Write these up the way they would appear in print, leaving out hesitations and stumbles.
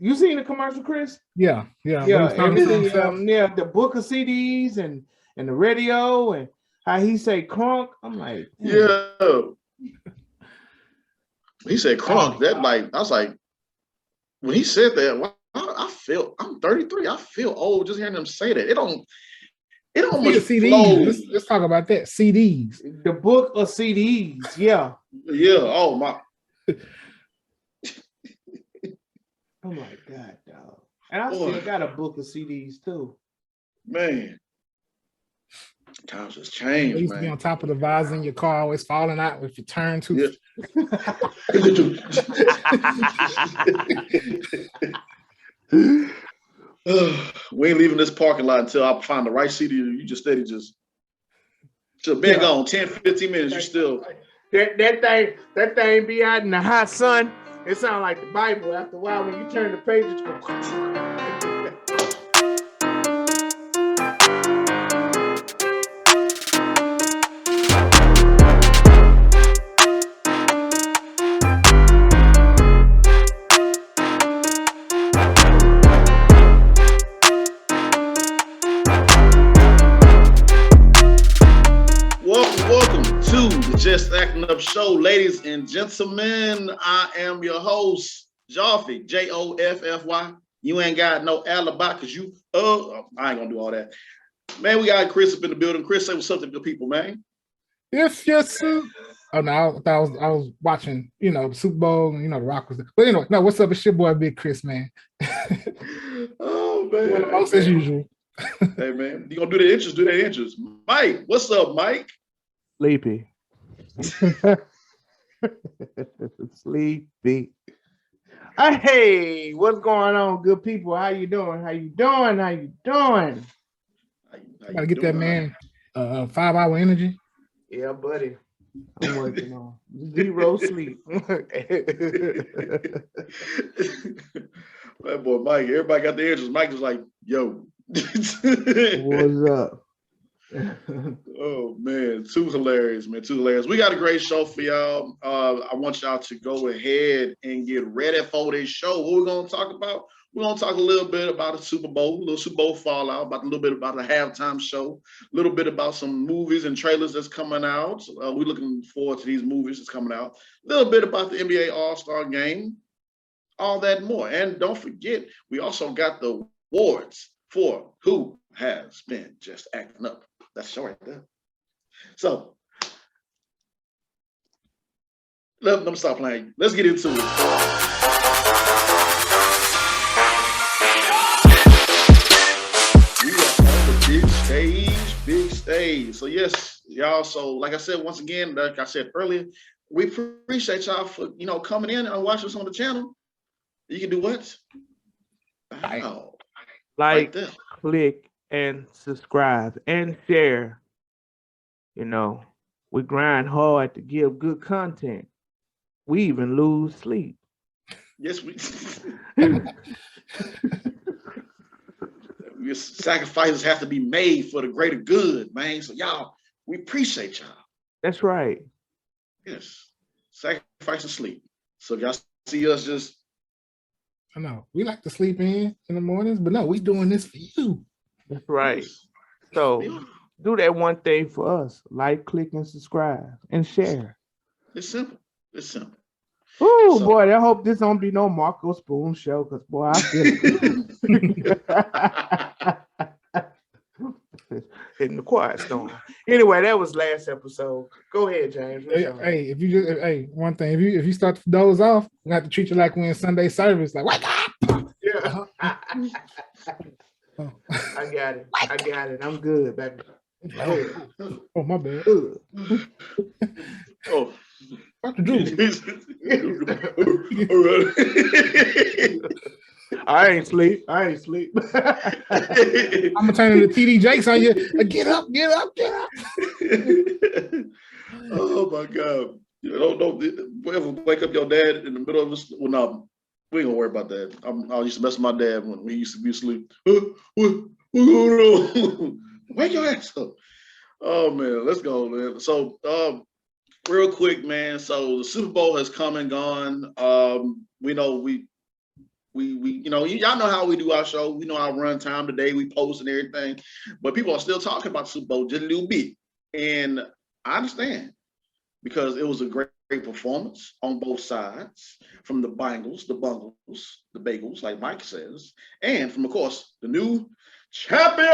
You seen the commercial, Chris? Yeah. Everything. The book of CDs and the radio and how he say crunk. I'm like, yeah. He said crunk. That like, I was like, when he said that, I feel I'm 33. I feel old just hearing him say that. It don't much flow. Let's talk about that. CDs. The book of CDs. Yeah. Yeah. Oh my. Oh my God, dog. And I still got a book of CDs too. Man. Times has changed. You used to be on top of the visor in your car, always falling out if you turn too. We ain't leaving this parking lot until I find the right CD. You just steady just been gone 10, 15 minutes. You still that thing be out in the hot sun. It sounds like the Bible. After a while, when you turn the pages, go. Just Acting Up Show, ladies and gentlemen. I am your host, Joffy, Joffy. You ain't got no alibi because you, I ain't gonna do all that. Man, we got Chris up in the building. Chris, say what's up to the people, man. Yes. Oh no, I was watching, the Super Bowl, and the Rock was there. But anyway, no, what's up? It's your boy, Big Chris, man. Oh man, most as usual. Hey man, you gonna do the intros? Do that intros. Mike, what's up, Mike? Sleepy. Sleepy. Hey, what's going on, good people? How you doing? Gotta get that man 5 hour energy. Yeah, buddy. I'm working on 0 sleep. That boy Mike, everybody got the answers. Mike was like, yo. What's up? Oh man, too hilarious, man. Too hilarious. We got a great show for y'all. I want y'all to go ahead and get ready for this show. What we're gonna talk about? We're gonna talk a little bit about the Super Bowl, a little Super Bowl fallout, about a little bit about the halftime show, a little bit about some movies and trailers that's coming out. We're looking forward to these movies that's coming out. A little bit about the NBA All-Star Game, all that and more. And don't forget, we also got the awards for who has been just acting up. That's the show right there. So, let me stop playing. Let's get into it. We are on the big stage. So yes, y'all. So like I said, once again, like I said earlier, we appreciate y'all for coming in and watching us on the channel. You can do what? Wow. Like, right, click, and subscribe and share. We grind hard to give good content. We even lose sleep. Yes, we. Sacrifices have to be made for the greater good, man. So y'all, we appreciate y'all. That's right. Yes, sacrifice and sleep. So if y'all see us just. I know we like to sleep in the mornings, but no, we doing this for you. That's right. So do that one thing for us. Like, click, and subscribe and share. It's simple. Oh, boy, I hope this don't be no Marco Spoon show, because, boy, I feel hitting the quiet storm. Anyway, that was last episode. Go ahead, James. Hey, one thing, if you start to doze off, we have to treat you like we're in Sunday service. Like, wake up! Yeah. I got it. I'm good, baby. Oh, my bad. Oh. Dr. Drew. I ain't sleep. I'm gonna turn into TD Jakes on you. Get up. Oh my God. Don't ever wake up your dad in the middle of this. Well, no, we ain't gonna worry about that. I used to mess with my dad when he used to be asleep. What going on? Wake your ass up. Oh man, let's go, man. So real quick, man. So the Super Bowl has come and gone. We know we y'all know how we do our show. We know our run time today. We post and everything, but people are still talking about the Super Bowl just a little bit, and I understand because it was a great performance on both sides, from the Bengals, the Bungles, the Bagels, like Mike says, and from, of course, the new champion.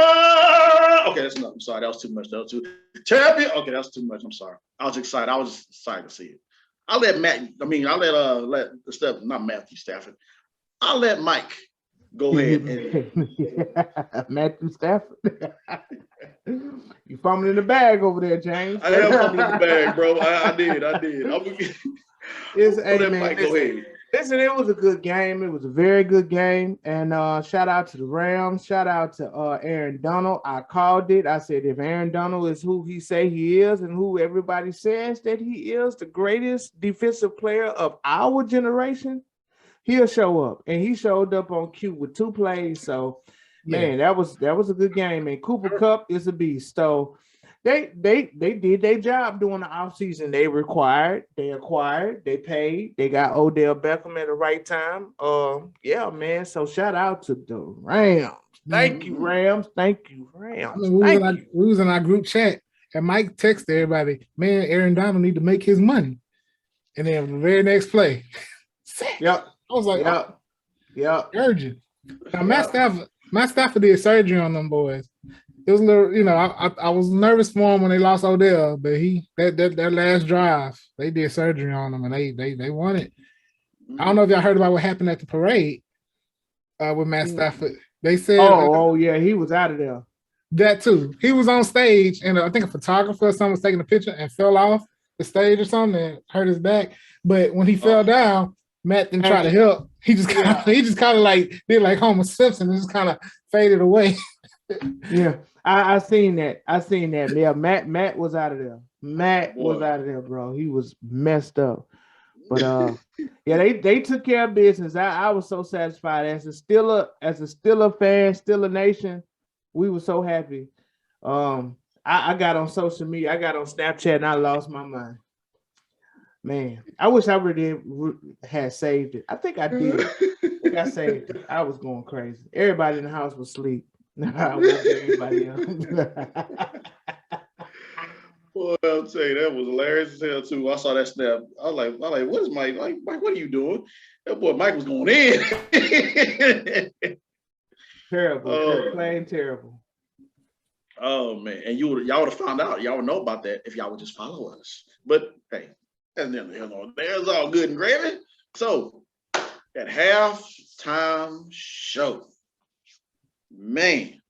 Okay, that's enough. I'm sorry, that was too much. That was too champion. Okay, that's too much. I'm sorry. I was excited. I was excited to see it. I'll let not Matthew Stafford. I'll let Mike go ahead and Matthew Stafford. You fumbling in the bag over there, James. I am fumbling in the bag, bro. I did. Mike go ahead. Listen, it was a good game. It was a very good game. And shout out to the Rams. Shout out to Aaron Donald. I called it. I said, if Aaron Donald is who he say he is and who everybody says that he is, the greatest defensive player of our generation, he'll show up. And he showed up on cue with 2 plays. So, man, that was a good game. And Cooper Kupp is a beast. So they did their job during the offseason. They acquired, they paid, they got Odell Beckham at the right time. Yeah, man. So shout out to the Rams. Thank you, Rams. Thank you, Rams. We was in our group chat, and Mike texted everybody, man, Aaron Donald need to make his money. And then the very next play. Yep. I was like, yep. Urgent. Now, Matt Stafford did surgery on them boys. It was a little, I was nervous for him when they lost Odell, but that last drive, they did surgery on him and they won it. I don't know if y'all heard about what happened at the parade with Matt Stafford. They said, yeah, he was out of there. That too. He was on stage, and I think a photographer or someone was taking a picture and fell off the stage or something and hurt his back. But when he fell down, Matt didn't try to help. He just kind of like did like Homer Simpson and just kind of faded away. Yeah, I seen that. Yeah, Matt was out of there. Matt was out of there, bro. He was messed up. But yeah, they took care of business. I was so satisfied as a Steeler fan, Steeler Nation. We were so happy. I got on social media. I got on Snapchat and I lost my mind. Man, I wish I really had saved it. I think I did. I think I saved it. I was going crazy. Everybody in the house was asleep. I woke everybody up. Boy, I'll tell you, that was hilarious as hell too. I saw that snap. I was like, what is Mike? Like, Mike, what are you doing? That boy Mike was going in. Terrible. Playing terrible. Oh man. And y'all would have found out. Y'all would know about that if y'all would just follow us. But hey, that's neither here nor there. It's all good and gravy. So that halftime show. Man,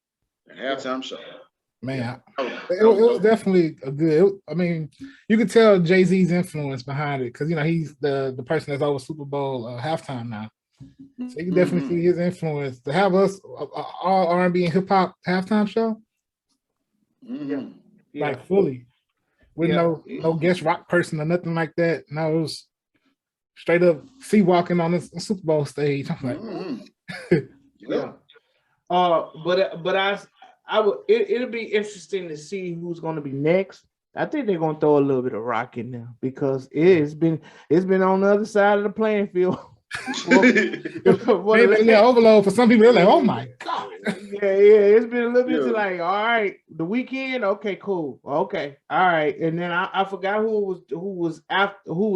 that halftime show. Man, it was definitely a good. I mean, you could tell Jay-Z's influence behind it because he's the person that's over Super Bowl halftime now. So you can definitely see his influence to have us all R&B and hip hop halftime show, like fully with no guest rock person or nothing like that. No, it was straight up walking on the Super Bowl stage. I'm like, but I would. It'll be interesting to see who's going to be next. I think they're going to throw a little bit of rock in there because it's been on the other side of the playing field. Overload for some people. They're like, oh my god. Yeah. It's been a little bit like, all right, the weekend. Okay, cool. Okay, all right. And then I forgot who was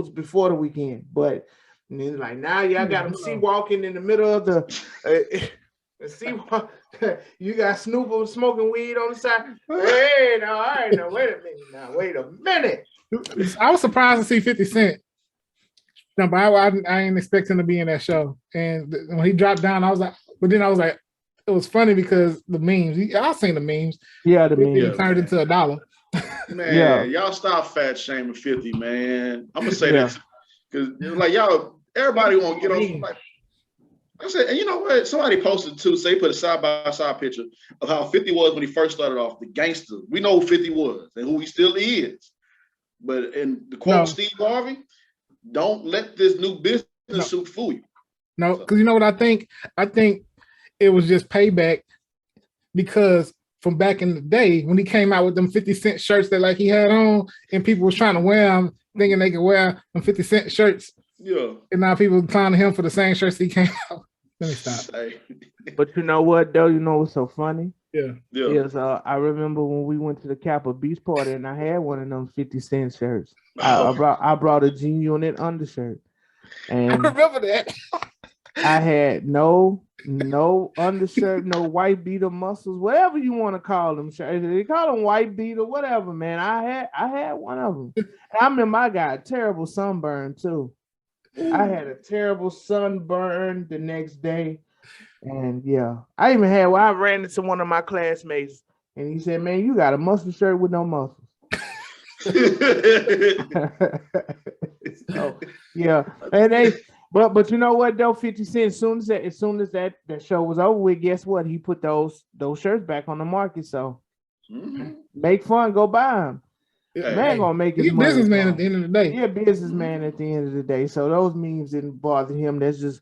before the weekend, but and then like now y'all got them walking in the middle of the. See, you got Snoop smoking weed on the side. Hey, now, all right, now wait a minute. I was surprised to see 50 Cent. No, but I ain't expecting to be in that show. And when he dropped down, I was like, it was funny because the memes. I've seen the memes. Yeah, the memes. He turned into $1. Man, y'all stop fat shaming 50, man. I'm gonna say that because like y'all, everybody won't get on. Like, I said, and you know what? Somebody posted too, say put a side-by-side picture of how 50 was when he first started off, the gangster. We know who 50 was and who he still is. But in the quote Steve Harvey, don't let this new business suit fool you. No, because you know what I think? I think it was just payback because from back in the day when he came out with them 50 Cent shirts that like he had on and people was trying to wear them, thinking they could wear them 50 Cent shirts. Yeah. And now people are clowning him for the same shirts he came out. Let me stop. Hey. But you know what though? You know what's so funny? Yeah. Is I remember when we went to the Kappa Beach party and I had one of them 50 cent shirts. I brought a G Unit undershirt. I And remember that. I had no undershirt, no white beater muscles, whatever you want to call them. They call them white beater, whatever, man. I had one of them. And I remember I got a terrible sunburn too. I had a terrible sunburn the next day. And yeah, I ran into one of my classmates and he said, "Man, you got a muscle shirt with no muscles." So yeah, and but you know what though, 50 Cent, as soon as that show was over with, guess what? He put those shirts back on the market. So make fun, go buy them. Yeah, Man gonna make his he's money. Businessman at the end of the day. Yeah, businessman at the end of the day. So those memes didn't bother him. That's just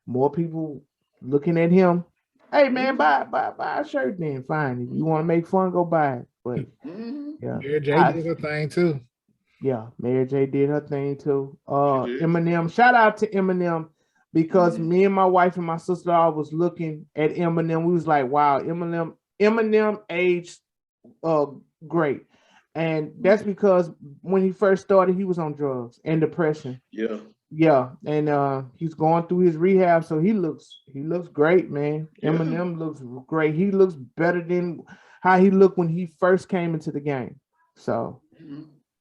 more people looking at him. Hey man, buy a shirt then. Fine. If you want to make fun, go buy it. But yeah. Mary J did her thing too. Yeah, Mary J did her thing too. Eminem, shout out to Eminem because me and my wife and my sister was looking at Eminem. We was like, wow, Eminem aged great. And that's because when he first started, he was on drugs and depression. Yeah. Yeah, and he's going through his rehab, so he looks great, man. Yeah. Eminem looks great. He looks better than how he looked when he first came into the game. So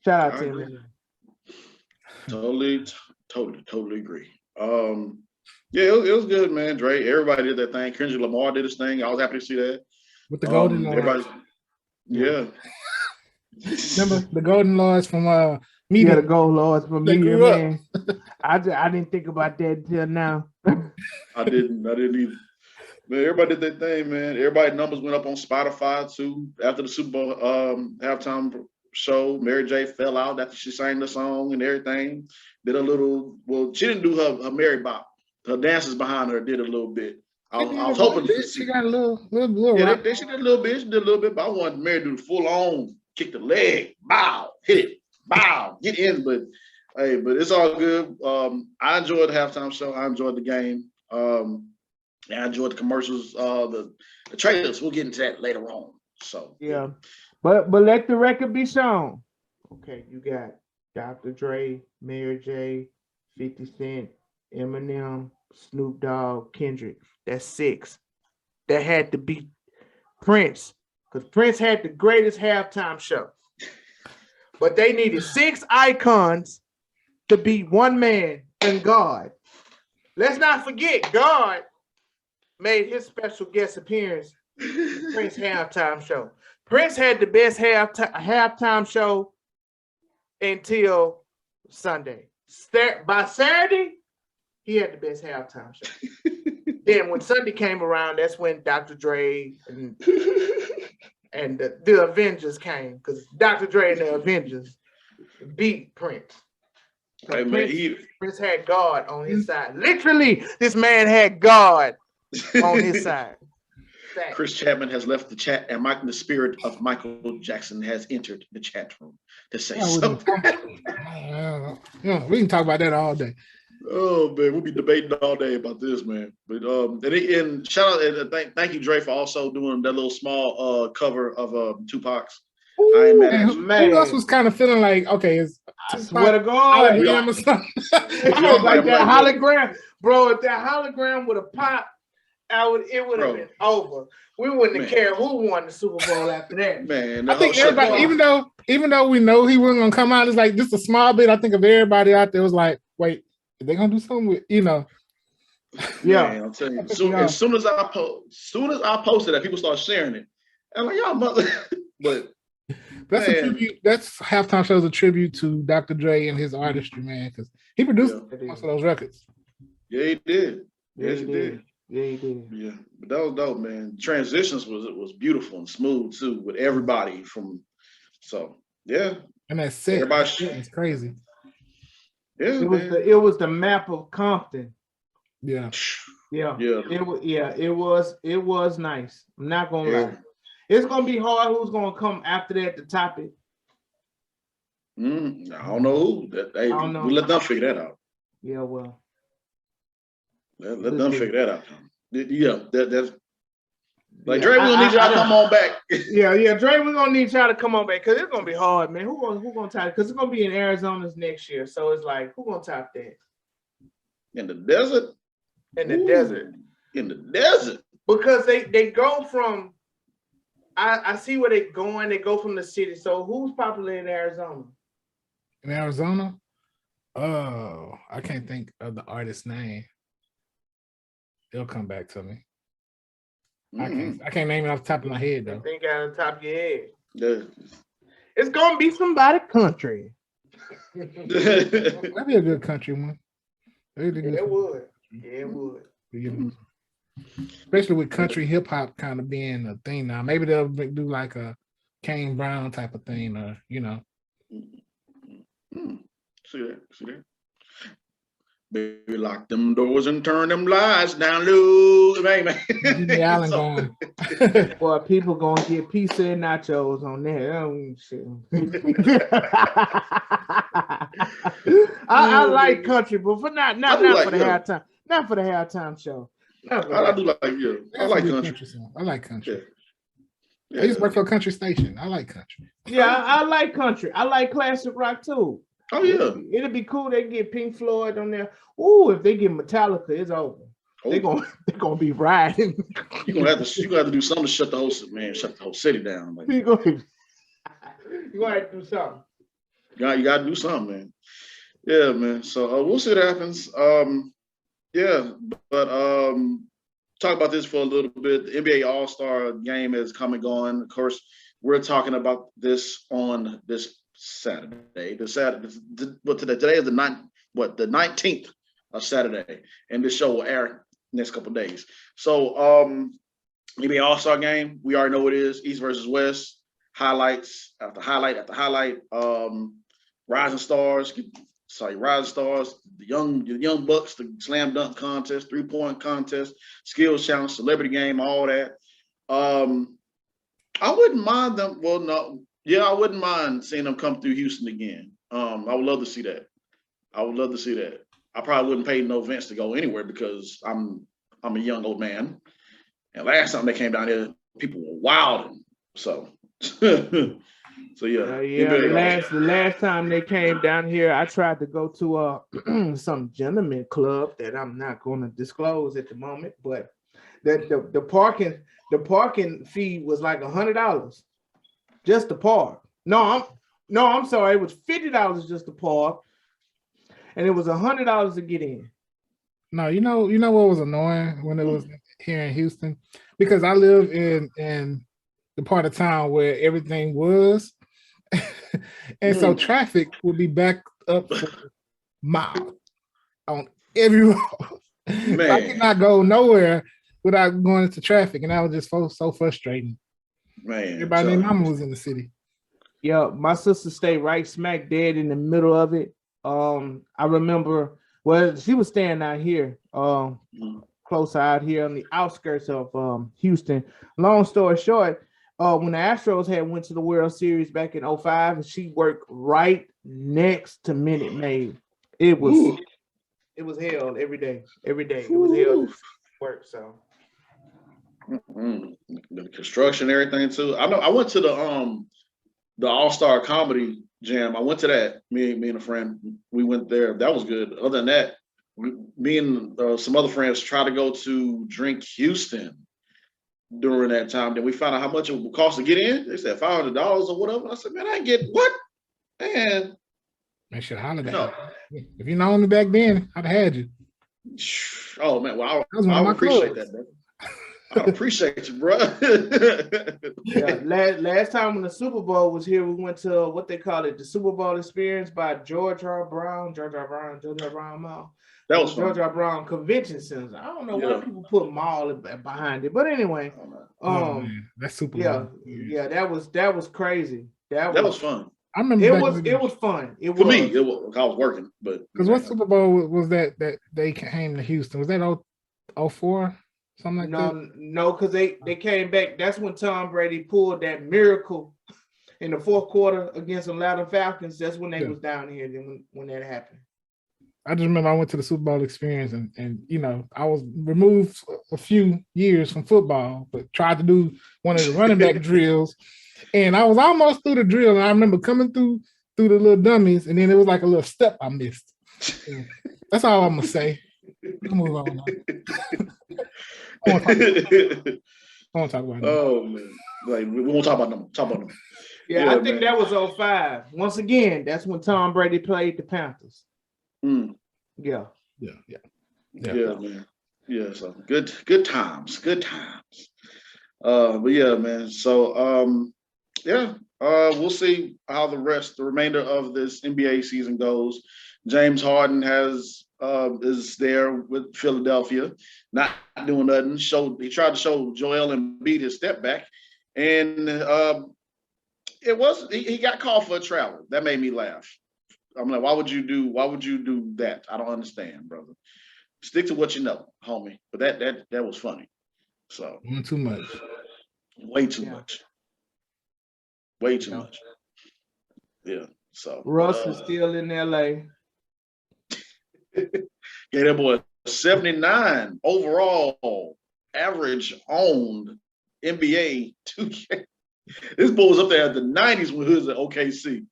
shout out to Eminem. Totally agree. Yeah, it was good, man. Dre, everybody did their thing. Kendrick Lamar did his thing. I was happy to see that. With the Golden Lords. Yeah. Remember the Golden Lords from Media? Yeah, the Golden Lords from Media, man. I didn't think about that until now. I didn't either. Man, everybody did their thing, man. Everybody's numbers went up on Spotify too. After the Super Bowl halftime show, Mary J fell out after she sang the song and everything. Did a little, well, she didn't do her Mary Bop. Her dancers behind her did a little bit. I was hoping she got a little yeah, she did a little bit. She did a little bit, but I wanted Mary to do the full on, kick the leg, bow, hit it, bow, get in. But hey, but it's all good. I enjoyed the halftime show. I enjoyed the game. I enjoyed the commercials, the trailers. We'll get into that later on. So yeah, but let the record be shown. Okay, you got Dr. Dre, Mary J, 50 Cent, Eminem, Snoop Dogg, Kendrick. That's 6. That had to be Prince, because Prince had the greatest halftime show. But they needed 6 icons to be one man and God. Let's not forget, God made his special guest appearance at Prince halftime show. Prince had the best halftime show until Sunday. By Saturday, he had the best halftime show. Then when Sunday came around, that's when Dr. Dre and the Avengers came, because Dr. Dre and the Avengers beat Prince. Hey, Prince had God on his side. Literally, this man had God on his side. Chris Chapman has left the chat, and the spirit of Michael Jackson has entered the chat room to say something. Yeah, we can talk about that all day. Oh man, we'll be debating all day about this, man. But and shout out and thank you, Dre, for also doing that little small cover of Tupac's. Ooh, I ain't mad at you. Who else was kind of feeling like, okay, it's I swear to God, hologram or something. Like that hologram, bro. If that hologram would have popped, it would have been over. We wouldn't have cared who won the Super Bowl after that. Man, I think everybody, even though we know he wasn't gonna come out, it's like just a small bit. I think of everybody out there was like, wait, are they gonna do something with, Yeah, man, I'm telling you. As soon as I posted that, people started sharing it. I'm like, y'all mother, but that's a tribute. That's halftime show's a tribute to Dr. Dre and his artistry, man, because he produced most of those records. Yeah, he did. Yes, he did. Yeah, he did. Yeah, but that was dope, man. Transitions was beautiful and smooth too, with everybody from. So yeah, and that set, it's crazy. Yeah, it was the map of Compton. Yeah. It was nice. I'm not gonna lie. It's gonna be hard. Who's gonna come after that to top it? I don't know who. I don't know. We'll let them figure that out. Yeah, well. Let them figure that out. Yeah, that's like Yeah, Dre. We gonna need y'all to come on back. yeah, Dre. We're gonna need y'all to come on back because it's gonna be hard, man. Who gonna top? Because it's gonna be in Arizona's next year, so it's like who gonna top that? In the desert. In the desert. In the desert. Because they go from. I see where they're going. They go from the city. So who's popular in Arizona? In Arizona? Oh, I can't think of the artist's name. It'll come back to me. I can't name it off the top of my head though. Think out of the top of your head. Yeah. It's gonna be somebody country. That'd be a good country one. It would. Yeah, it would. Especially with country hip hop kind of being a thing now. Maybe they'll do like a Kane Brown type of thing, or See that? Baby, lock them doors and turn them lights down low. Man. Allen going. Boy, people gonna get pizza and nachos on there. Oh, shit. I like country, but for not for the halftime. Not for the halftime show. I do like I like country. I like country. Yeah. I used to work for a country station. I like country. Yeah, I like country. I like classic rock too. Oh yeah, it'll be cool. They get Pink Floyd on there. Ooh, if they get Metallica, it's over. They're gonna be riding. You gonna have to do something to shut the whole city down. Like, you gonna have to do something. You gotta do something, man. Yeah, man. So we'll see what happens. Talk about this for a little bit. The NBA All-Star game is coming on. Of course, we're talking about this on this Saturday. Today is the 19th of Saturday, and this show will air next couple of days. So NBA All-Star game, we already know what it is. East versus West, highlights after highlight after highlight. Rising Stars, the young Bucks, the slam dunk contest, 3-point contest, skills challenge, celebrity game, all that. I wouldn't mind them. Well, no, yeah, I wouldn't mind seeing them come through Houston again. I would love to see that. I probably wouldn't pay no Vince to go anywhere because I'm a young old man. And last time they came down here, people were wilding. So yeah. The last time they came down here, I tried to go to some gentleman club that I'm not going to disclose at the moment, but the parking fee was like $100 just to park. No, I'm sorry, it was $50 just to park, and it was $100 to get in. No, you know what was annoying when it was here in Houston, because I live in the part of town where everything was. And so traffic would be backed up for miles on every road. So I could not go nowhere without going into traffic, and that was just so frustrating. Man, everybody named Mama was in the city. Yeah, my sister stayed right smack dead in the middle of it. I remember, well, she was staying out here, closer out here on the outskirts of Houston. Long story short, when the Astros had went to the World Series back in 2005, and she worked right next to Minute Maid. It was hell every day. It was hell to work. So the construction, everything too. I know. I went to the All-Star Comedy Jam. I went to that. Me and a friend. We went there. That was good. Other than that, me and some other friends tried to go to Drink Houston during that time. Then we found out how much it would cost to get in. They said $500 or whatever. I said, man, I get what? Man, shit, holiday. No. If you known me back then, I'd have had you. Oh man, well, I appreciate that, bro. I appreciate you, bro. Yeah, last time when the Super Bowl was here, we went to what they call it, the Super Bowl Experience by George R. Brown Mall. That was George R. Brown Convention Center. I don't know why people put mall behind it, but anyway, that's Super Bowl. Yeah, that was crazy. That was fun. I remember it was fun. For me, I was working, but because what Super Bowl was that they came to Houston? Was that 04? Something like that? No, because they came back. That's when Tom Brady pulled that miracle in the fourth quarter against the Atlanta Falcons. That's when they was down here. Then when that happened. I just remember I went to the Super Bowl experience and you know, I was removed a few years from football, but tried to do one of the running back drills. And I was almost through the drill. And I remember coming through the little dummies, and then it was like a little step I missed. That's all I'm gonna say. We can move on now. I want to talk about it. Oh man. Like we won't talk about them. Talk about them. Yeah, I think that was 05. Once again, that's when Tom Brady played the Panthers. Mm. Yeah, man. Yeah, so good times. But yeah, man. So we'll see how the remainder of this NBA season goes. James Harden is there with Philadelphia, not doing nothing. He tried to show Joel Embiid his step back, and he got called for a travel. That made me laugh. I'm like, why would you do that? I don't understand, brother. Stick to what you know, homie. But that was funny. So too much. Way too much. Way too much. Yeah. So Russ is still in LA. Yeah, that boy 79 overall average owned NBA 2K. This boy was up there at the 90s when he was at OKC.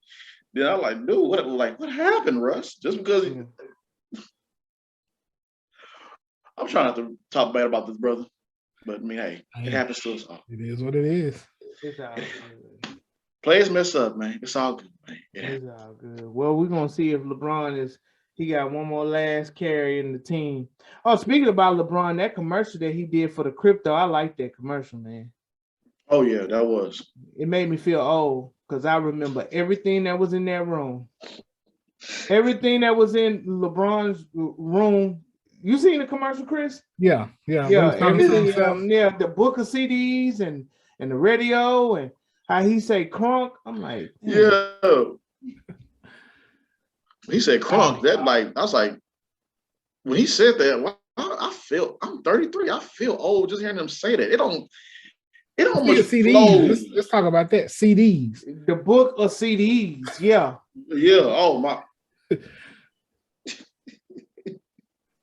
Then I'm like, dude, what happened, Russ? Just because I'm trying not to talk bad about this brother, but I mean, hey, it happens to us all. It is what it is. It's all good. Players mess up, man. It's all good, man. It's all good. Well, we're gonna see if LeBron he got one more last carry in the team. Oh, speaking about LeBron, that commercial that he did for the crypto, I like that commercial, man. Oh yeah, that was. It made me feel old because I remember everything that was in that room. Everything that was in LeBron's room. You seen the commercial, Chris? Yeah. Everything. The book of CDs and the radio and how he say crunk. I'm like, yeah. He said crunk. I was like, when he said that, I'm 33. I feel old just hearing him say that. It don't much CDs. Let's talk about that. CDs. The book of CDs. Yeah. Yeah. Oh my.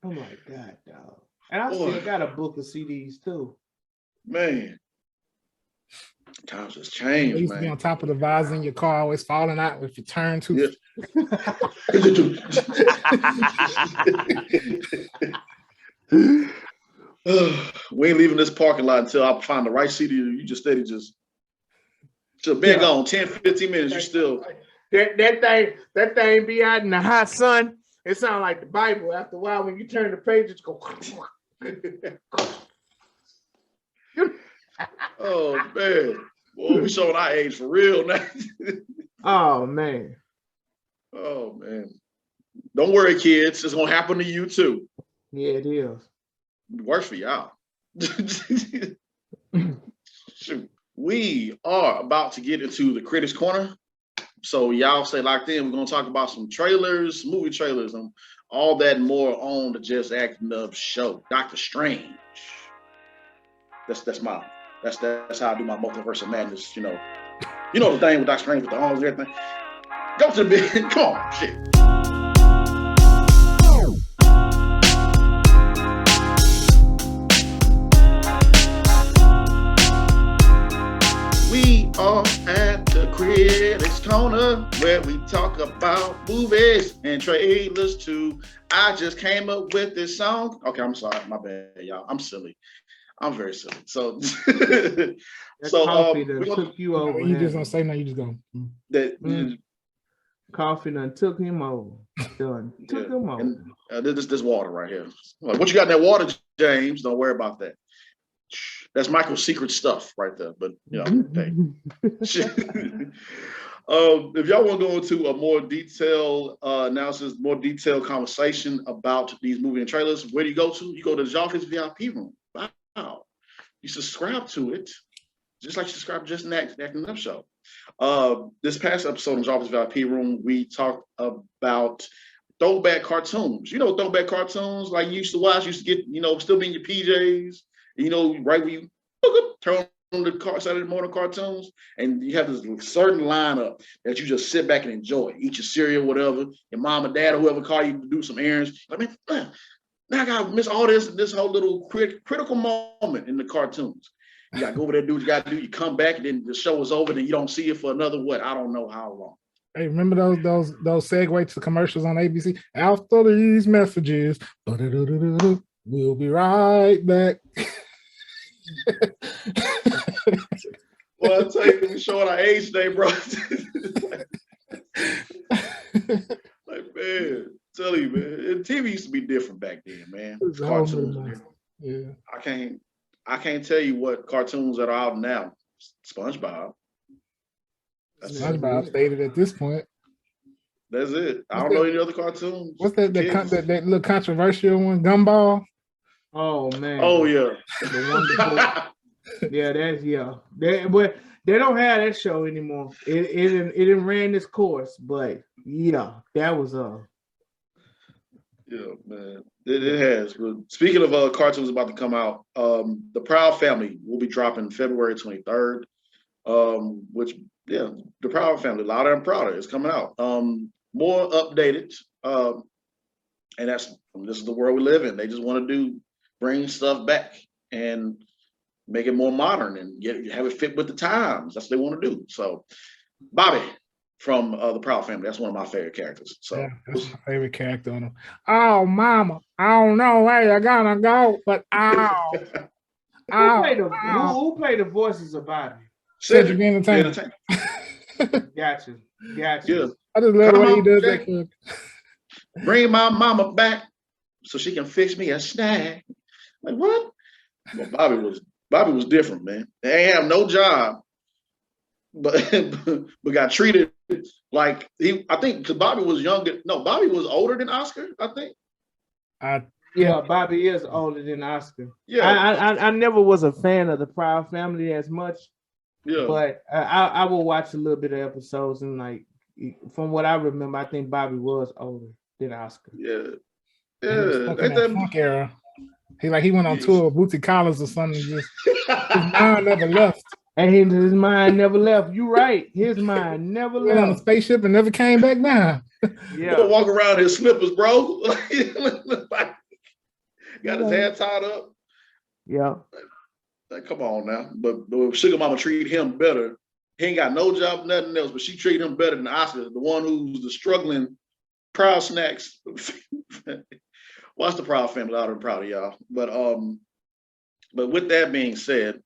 Oh my God, dog. And I still got a book of CDs too. Man. Times has changed, man. Used to be on top of the visor in your car, always falling out if you turn too. Yeah. We ain't leaving this parking lot until I find the right CD. You just steady just been gone 10, 15 minutes. You still that thing be out in the hot sun. It sounds like the Bible. After a while, when you turn the pages, go. Oh man, boy, we showing our age for real now. Oh man. Oh man. Don't worry, kids. It's gonna happen to you too. Yeah, it is. Worse for y'all. Shoot. We are about to get into the Critics Corner. So y'all stay locked in. We're gonna talk about some trailers, movie trailers, and all that and more on the Just Acting Up show. Doctor Strange. That's how I do my multiverse of madness. You know the thing with Doctor Strange with the arms and everything. Go to the bed. Come on, shit. We are at the Critics Corner where we talk about movies and trailers too. I just came up with this song. Okay, I'm sorry, my bad, y'all. I'm silly. I'm very silly. So, coffee that took you over. You just don't say no. You just go. Coffee done took him over. Done took him over. And, this water right here. Like, what you got in that water, James? Don't worry about that. That's Michael's secret stuff right there. But hey. If y'all want to go into a more detailed analysis, more detailed conversation about these movie and trailers, where do you go to? You go to the Office VIP room. Wow. You subscribe to it, just like you subscribe to Just Acting Up Show. This past episode in the Office VIP room, we talked about throwback cartoons. Throwback cartoons like you used to watch, used to get, still be in your PJs, right when you turn the Saturday morning cartoons, and you have this certain lineup that you just sit back and enjoy, eat your cereal, whatever. Your mom or dad or whoever call you to do some errands. I mean, man, now I gotta miss all this whole little critical moment in the cartoons. You gotta go over there, do what you gotta do. You come back, and then the show is over, and you don't see it for another what? I don't know how long. Hey, remember those segue to commercials on ABC? After these messages, we'll be right back. Well, I tell you, we're showing our age today, bro. Like, man, tell you, man, TV used to be different back then, man. Cartoons. Yeah. I can't tell you what cartoons that are out now. SpongeBob. SpongeBob stated at this point. That's it. I don't know any other cartoons. What's that little controversial one? Gumball? Oh man. Oh yeah. The wonderful. They don't have that show anymore. It didn't ran this course, but yeah, that was Yeah, man. It has. But speaking of cartoons about to come out, The Proud Family will be dropping February 23rd. Which The Proud Family, Louder and Prouder, is coming out. More updated. And this is the world we live in. They just want to bring stuff back and make it more modern and have it fit with the times. That's what they want to do. So Bobby from The Proud Family, that's one of my favorite characters. So yeah, that's my favorite character on them. Oh, mama, I don't know where I gotta go, but who played the voices of Bobby? Cedric Entertainment. Gotcha. Yeah. I just love the way he does that character. Bring my mama back so she can fix me a snack. Like what? Well, Bobby was different, man. They ain't have no job, but got treated like I think because Bobby was younger. No, Bobby was older than Oscar, I think. Yeah, Bobby is older than Oscar. Yeah, I never was a fan of The Proud Family as much. Yeah, but I will watch a little bit of episodes, and like from what I remember, I think Bobby was older than Oscar. Yeah. Funk era. He went on tour with Bootsy Collins or something. Just his mind never left. And his mind never left. You right. His mind never left. Went on a spaceship and never came back down. Yeah. Don't walk around in his slippers, bro. Got his hair tied up. Yeah. Like, come on now. But Sugar Mama treated him better. He ain't got no job, nothing else, but she treated him better than Oscar, the one who's the struggling Proud Snacks. Watch The Proud Family, Louder and Proud of y'all. But with that being said,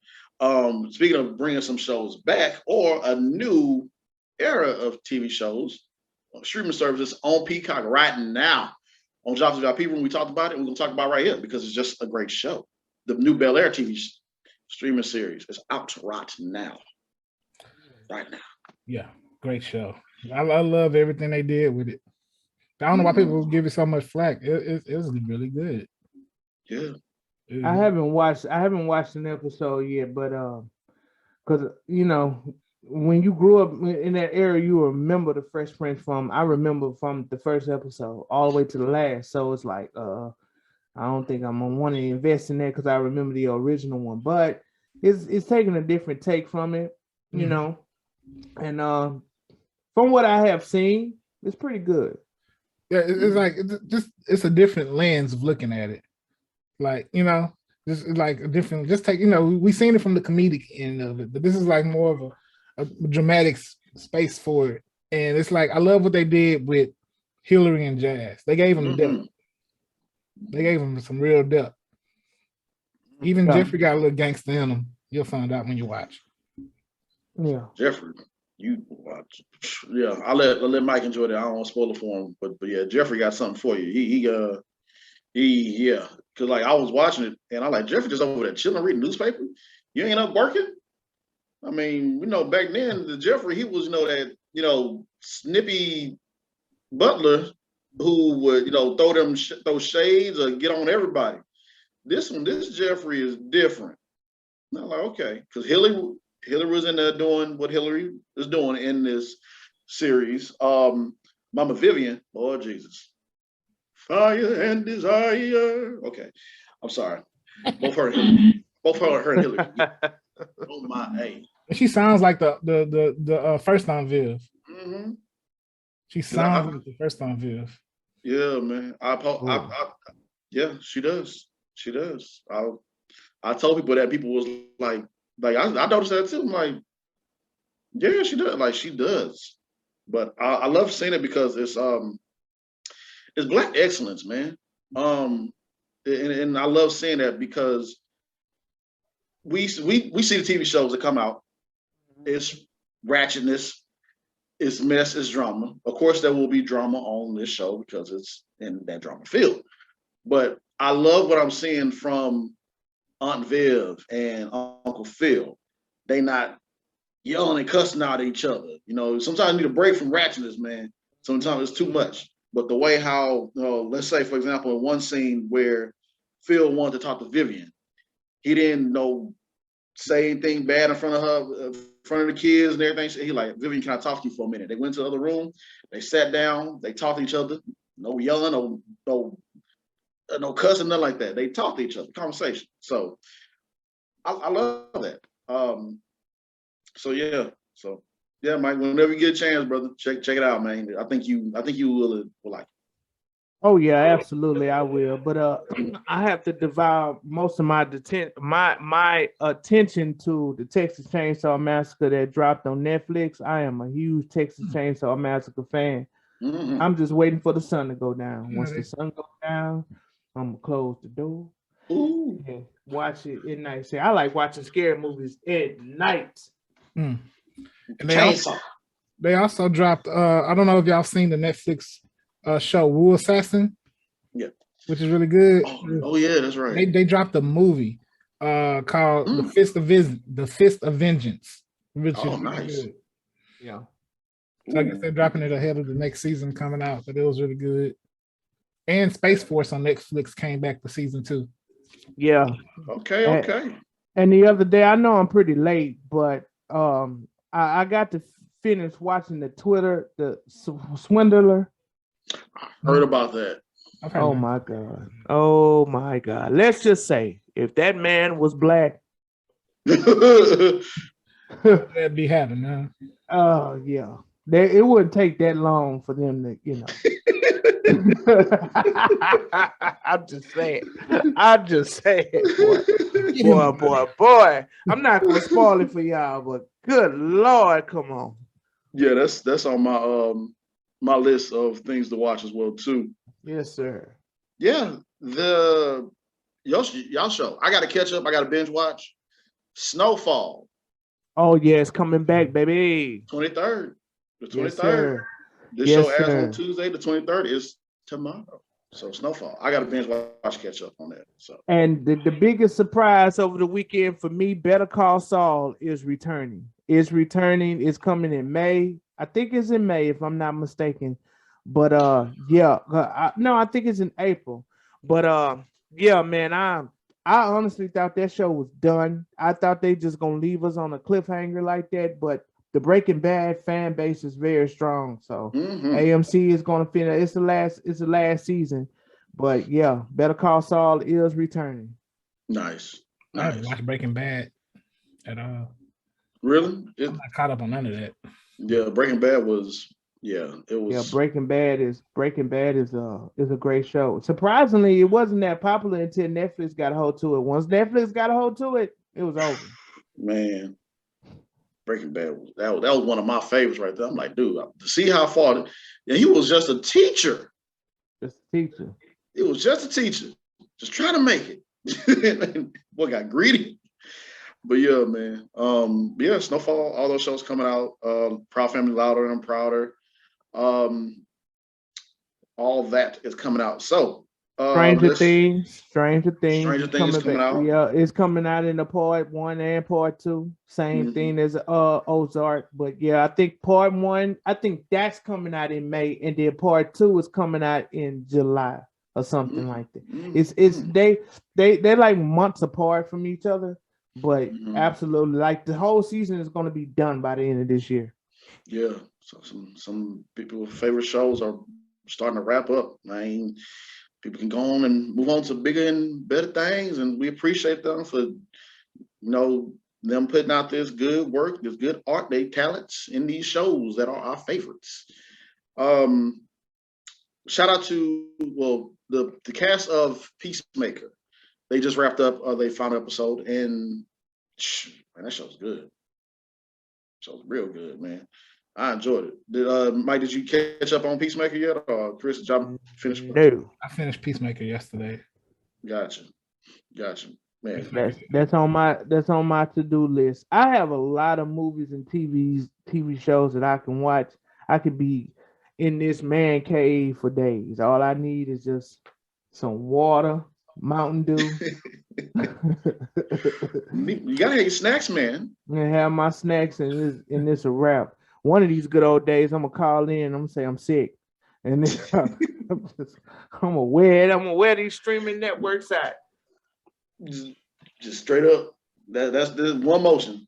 speaking of bringing some shows back or a new era of TV shows, streaming services on Peacock right now on Jobs.P when we talked about it, we're gonna talk about right here because it's just a great show. The new Bel-Air TV streaming series is out right now. Right now. Yeah, great show. I love everything they did with it. I don't know why people give it so much flack. It was really good. Yeah. I haven't watched an episode yet, but because when you grew up in that era, you remember the Fresh Prince I remember from the first episode all the way to the last. So it's like I don't think I'm gonna want to invest in that because I remember the original one, but it's taking a different take from it, you know. And from what I have seen, it's pretty good. Yeah, it's a different lens of looking at it. Like, just like a different, just take, we've seen it from the comedic end of it, but this is like more of a dramatic space for it. And it's like, I love what they did with Hillary and Jazz. They gave them depth. They gave them some real depth. Even Jeffrey got a little gangster in him. You'll find out when you watch. Yeah. Jeffrey, you watch. Yeah, I'll let Mike enjoy it. I don't want to spoil it for him, but yeah, Jeffrey got something for you. He because like I was watching it and I'm like, Jeffrey just over there chilling, reading newspaper. You ain't up working. I mean, back then the Jeffrey, he was that snippy butler who would throw shades or get on everybody. This Jeffrey is different. And I'm like, okay, because Hillary was in there doing what Hillary is doing in this series. Mama Vivian, Lord Jesus. Fire and desire. Okay, I'm sorry. Both her and Hillary. Oh MIA. She sounds like the first on Viv. Mm-hmm. She sounds like the first on Viv. Yeah, man. Yeah, she does. She does. I told people that people was like I noticed that too. I'm like, yeah, she does. Like she does. But I love seeing it because it's Black excellence, man. And I love seeing that because we see the TV shows that come out. It's ratchetness, it's mess, it's drama. Of course, there will be drama on this show because it's in that drama field. But I love what I'm seeing from Aunt Viv and Uncle Phil. They not yelling and cussing out at each other. You know, sometimes you need a break from ratchetness, man. Sometimes it's too much. But the way how, let's say, for example, in one scene where Phil wanted to talk to Vivian, he didn't say anything bad in front of her, in front of the kids and everything. He like, Vivian, can I talk to you for a minute? They went to the other room, they sat down, they talked to each other, no yelling, no cussing, nothing like that. They talk to each other, conversation. So I love that. So yeah, Mike. Whenever you get a chance, brother, check it out, man. I think you will like it. Oh yeah, absolutely, I will. But I have to devour most of my attention to the Texas Chainsaw Massacre that dropped on Netflix. I am a huge Texas Chainsaw Massacre fan. Mm-hmm. I'm just waiting for the sun to go down. Once the sun goes down, I'm gonna close the door. Ooh. And watch it at night. See, I like watching scary movies at night. And Chainsaw. They also dropped. I don't know if y'all seen the Netflix show Wu Assassin. Yeah, which is really good. Oh yeah, that's right. They dropped a movie called The Fist of Vengeance, which is nice. really good. Yeah. So I guess they're dropping it ahead of the next season coming out, but it was really good. And Space Force on Netflix came back for season 2. Yeah. Okay. And the other day, I know I'm pretty late, but I got to finish watching the Swindler. I heard about that. Oh my God. Let's just say if that man was black, that'd be happening, huh? Oh yeah. It wouldn't take that long for them to, I'm just saying. Boy. I'm not gonna spoil it for y'all, but good Lord, come on. Yeah, that's on my my list of things to watch as well too. Yes, sir. Yeah, y'all show. I gotta catch up, I gotta binge watch. Snowfall. Oh yeah, it's coming back, baby. 23rd. The 23rd. Yes, this show airs on Tuesday. The 23rd is tomorrow. So Snowfall. I got to binge watch, catch up on that. So. And the biggest surprise over the weekend for me, Better Call Saul is returning. It's coming in May. I think it's in May, if I'm not mistaken. But I think it's in April. But yeah, man, I honestly thought that show was done. I thought they just gonna leave us on a cliffhanger like that, but the Breaking Bad fan base is very strong. So AMC is gonna finish. It's the last season. But yeah, Better Call Saul is returning. Nice. I haven't watched Breaking Bad at all. Really? I'm not caught up on none of that. Yeah, Breaking Bad was. Yeah, it was. Yeah, Breaking Bad is a great show. Surprisingly, it wasn't that popular until Netflix got a hold to it. Once Netflix got a hold to it, it was over. Man, Breaking Bad that was one of my favorites right there. I'm like, dude, to see how far. And he was just a teacher. Just a teacher. It was just a teacher, just trying to make it. Boy got greedy. But yeah, man. Yeah, Snowfall, all those shows coming out. Proud Family, Louder and Prouder. All that is coming out. So Stranger Things coming out. Yeah, it's coming out in the part 1 and part 2. Same thing as Ozark. But yeah, I think part 1, I think that's coming out in May, and then part 2 is coming out in July or something like that. They're like months apart from each other, but absolutely, like the whole season is going to be done by the end of this year. Yeah, so some people's favorite shows are starting to wrap up. People can go on and move on to bigger and better things, and we appreciate them for them putting out this good work, this good art, they talents in these shows that are our favorites. Shout out to the cast of Peacemaker. They just wrapped up their final episode, and man, that show's good. Show's real good, man. I enjoyed it. Mike, did you catch up on Peacemaker yet? Or Chris, did y'all finish? No. I finished Peacemaker yesterday. Gotcha. Man. That's on my to-do list. I have a lot of movies and TV shows that I can watch. I could be in this man cave for days. All I need is just some water, Mountain Dew. You gotta have your snacks, man. And have my snacks, and this a wrap. One of these good old days, I'm gonna call in. I'm gonna say I'm sick, and then I'm gonna wear these streaming networks out. Just straight up. That's the one motion.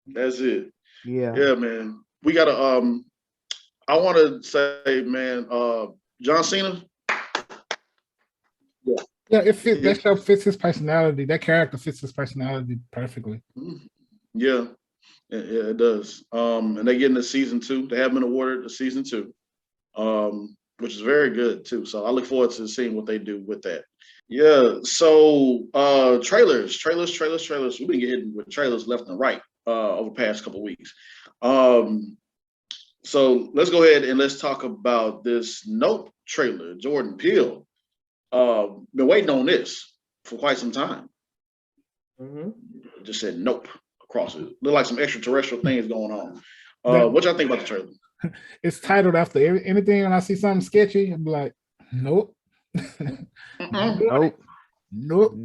That's it. Yeah, man. We gotta. I want to say, man, John Cena. Yeah, it fits. That show fits his personality. That character fits his personality perfectly. Yeah, it does. And they getting the season 2. They have been awarded the season 2, which is very good too. So I look forward to seeing what they do with that. Yeah. So trailers. We've been getting with trailers left and right over the past couple of weeks. So let's go ahead and let's talk about this Nope trailer. Jordan Peele. Been waiting on this for quite some time. Just said nope across it. Look like some extraterrestrial things going on. What y'all think about the trailer? It's titled after anything, and I see something sketchy, I'm like, nope. Nope. I'm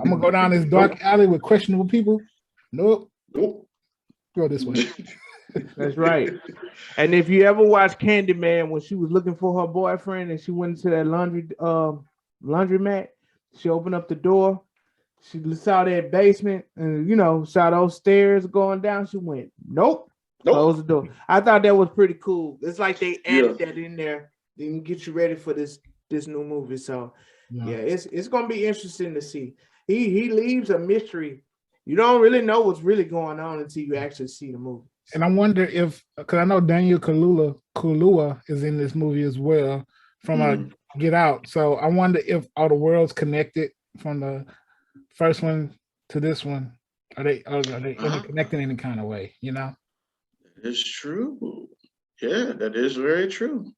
gonna go down this dark alley with questionable people. Nope. Go this way. That's right. And if you ever watch Candyman, when she was looking for her boyfriend and she went into that laundromat, she opened up the door, she saw that basement, and saw those stairs going down. She went, nope. Close the door. I thought that was pretty cool. It's like they added that in there, then get you ready for this new movie. So it's gonna be interesting to see. He leaves a mystery. You don't really know what's really going on until you actually see the movie. And I wonder if, because I know Daniel Kaluuya is in this movie as well from Get Out. So I wonder if all the worlds connected from the first one to this one. Are they interconnected in any kind of way? It's true. Yeah, that is very true.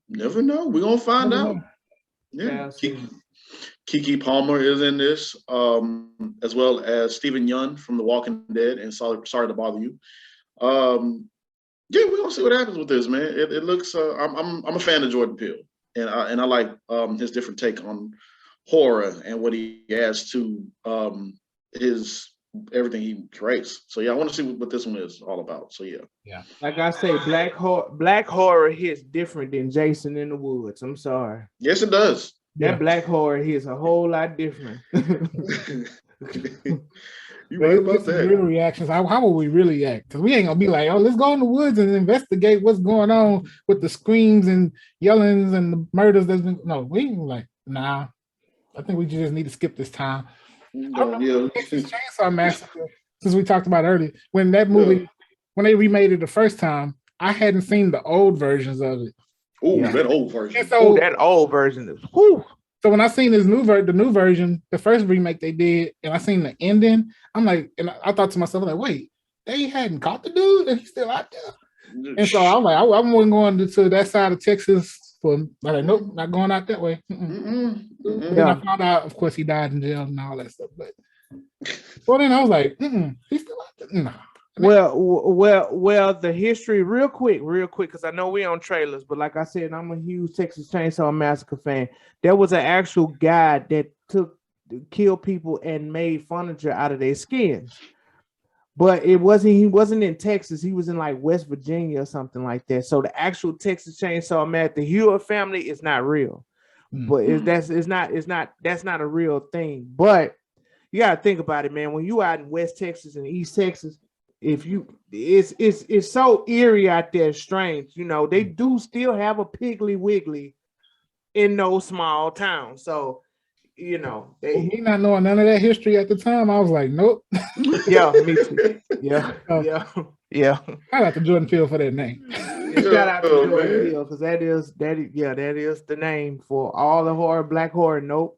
Never know. We're gonna find out. Yeah. Keke Palmer is in this, as well as Stephen Yeun from The Walking Dead and Sorry to Bother You. We're gonna see what happens with this, man. It looks. I'm a fan of Jordan Peele, and I like his different take on horror and what he adds to his everything he creates. So I want to see what this one is all about. So yeah. Like I say, black horror hits different than Jason in the Woods. I'm sorry. Yes, it does. That black horror hits a whole lot different. You right about that. Real reactions. How will we really act? Because we ain't gonna be like, oh, let's go in the woods and investigate what's going on with the screams and yellings and the murders that's been. No, we ain't like, nah. I think we just need to skip this time. Chainsaw Massacre, since we talked about earlier, when that movie, when they remade it the first time, I hadn't seen the old versions of it. That old version. So, that old version is. Whew. So when I seen this the new version, the first remake they did, and I seen the ending, I'm like, and I thought to myself, like, wait, they hadn't caught the dude, and he's still out there. And so I was like, I wasn't going to that side of Texas for. Like, nope, not going out that way. Then I found out, of course, he died in jail and all that stuff. But then I was like, he's still out there. Nah. Well, the history, real quick, because I know we're on trailers, but like I said, I'm a huge Texas Chainsaw Massacre fan. There was an actual guy that killed people and made furniture out of their skins. But he wasn't in Texas. He was in like West Virginia or something like that. So the actual Texas Chainsaw Massacre, the Hewitt family is not real. But that's not a real thing. But you gotta think about it, man. When you out in West Texas and East Texas, it's so eerie out there, strange. They do still have a Piggly Wiggly in those small towns. So Me not knowing none of that history at the time, I was like, nope. Yeah, me too. Yeah, yeah. Shout out to Jordan Peele for that name. Shout out to Jordan Peele, because that is the name for all the horror, black horror. Nope,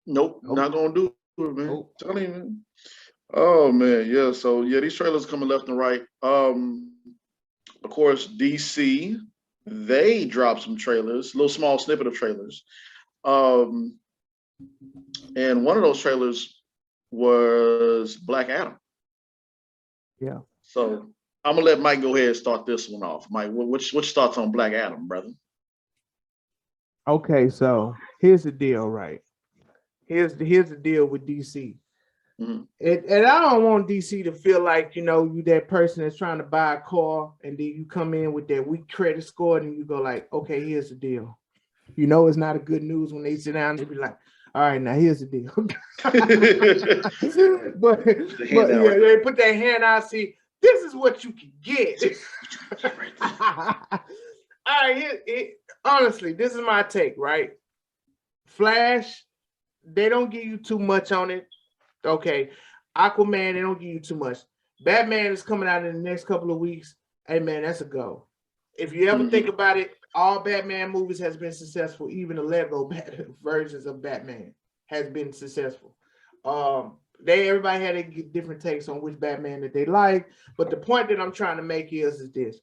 not gonna do it, man. Nope. Tell you, man. Oh man, yeah. So yeah, these trailers coming left and right. Of course, DC, they dropped some trailers, a little small snippet of trailers. And one of those trailers was Black Adam. Yeah. So I'm gonna let Mike go ahead and start this one off. Mike, what's your thoughts on Black Adam, brother? Okay, so here's the deal, right? Here's the deal with DC. Mm-hmm. And I don't want DC to feel like, you that person that's trying to buy a car and then you come in with that weak credit score and you go like, okay, here's the deal. It's not a good news when they sit down and be like, all right, now here's the deal. but yeah, they put their hand out, see, this is what you can get. All right, honestly, this is my take, right? Flash, they don't give you too much on it. Okay, Aquaman, they don't give you too much. Batman is coming out in the next couple of weeks. Hey man, that's a go. If you ever think about it, all Batman movies has been successful. Even the Lego versions of Batman has been successful. Everybody had a different takes on which Batman that they like, but the point that I'm trying to make is this.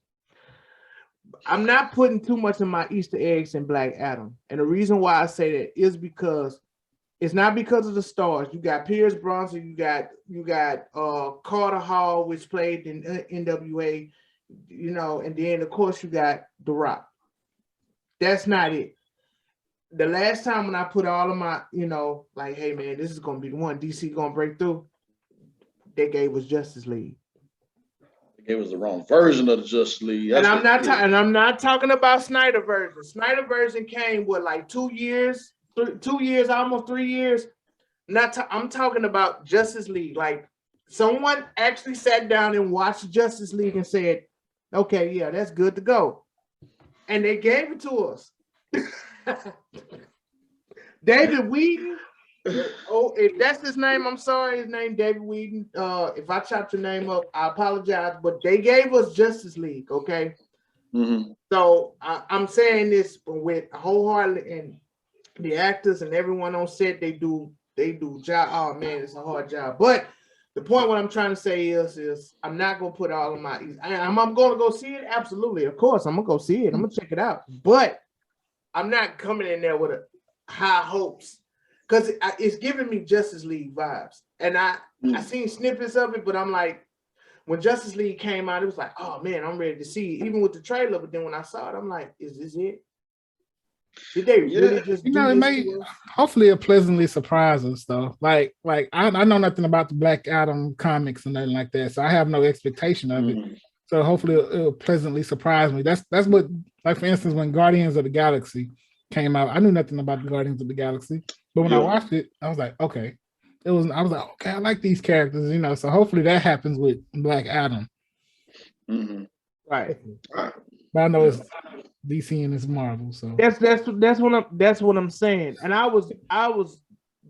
I'm not putting too much of my Easter eggs in Black Adam, and the reason why I say that is because it's not because of the stars. You got Pierce Brosnan, you got Carter Hall, which played in NWA, and then of course you got The Rock. That's not it. The last time when I put all of my, like, hey man, this is gonna be the one DC gonna break through, they gave us Justice League. It was the wrong version of the Justice League. And I'm not talking about Snyder version. Snyder version came like 2 years, 2 years, almost 3 years. I'm talking about Justice League. Like someone actually sat down and watched Justice League and said, okay, yeah, that's good to go. And they gave it to us. David Whedon. Oh, if that's his name, I'm sorry. His name David Whedon. If I chopped your name up, I apologize. But they gave us Justice League, okay? Mm-hmm. So I'm saying this with wholeheartedly, and the actors and everyone on set, they do job. Oh man, it's a hard job. But the point what I'm trying to say is I'm not gonna put all of my. I'm gonna go see it. Absolutely, of course, I'm gonna go see it. I'm gonna check it out. But I'm not coming in there with high hopes, because it's giving me Justice League vibes. And I seen snippets of it, but I'm like, when Justice League came out, it was like, oh man, I'm ready to see it, even with the trailer. But then when I saw it, I'm like, is this it? Did they really just it may hopefully it'll pleasantly surprise us though. Like I know nothing about the Black Adam comics and nothing like that, so I have no expectation of it. So hopefully it'll pleasantly surprise me. That's what, like for instance, when Guardians of the Galaxy came out, I knew nothing about the Guardians of the Galaxy, but when I watched it, I was like, okay. I was like, okay, I like these characters, so hopefully that happens with Black Adam. Mm-hmm. Right. But I know it's DC and it's Marvel, so that's what I'm saying. And I was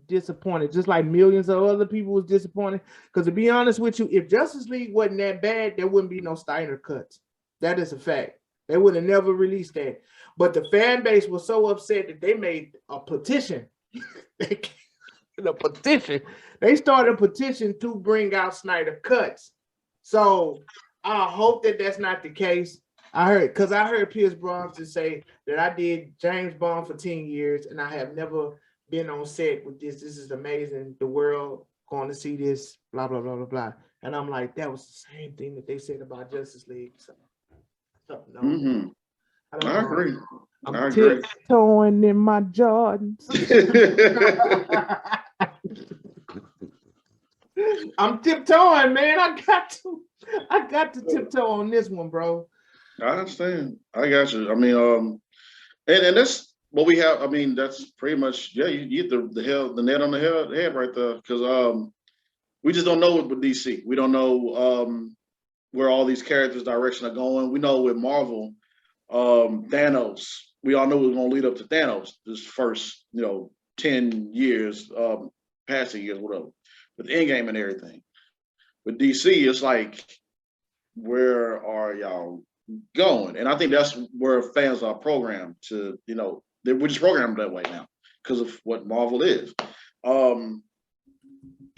disappointed, just like millions of other people was disappointed. Because to be honest with you, if Justice League wasn't that bad, there wouldn't be no Steiner cuts. That is a fact. They would have never released that. But the fan base was so upset that they made a petition. They started a petition to bring out Snyder cuts. So I hope that that's not the case. I heard Pierce Brosnan say that I did James Bond for 10 years and I have never been on set with this. This is amazing. The world going to see this, blah, blah, blah, blah, blah. And I'm like, that was the same thing that they said about Justice League. So no. Mm-hmm. I agree. I'm tiptoeing in my Jordans. I'm tiptoeing, man. I got to tiptoe on this one, bro. I understand. I got you. I mean, and that's what we have. I mean, that's pretty much, yeah, you get the net on the head right there, because we just don't know with DC. We don't know where all these characters' direction are going. We know with Marvel, Thanos, we all know it was going to lead up to Thanos, this first, 10 years, past 10 years, whatever, with Endgame and everything. With DC, it's like, where are y'all going? And I think that's where fans are programmed to, we're just programmed that way now because of what Marvel is, and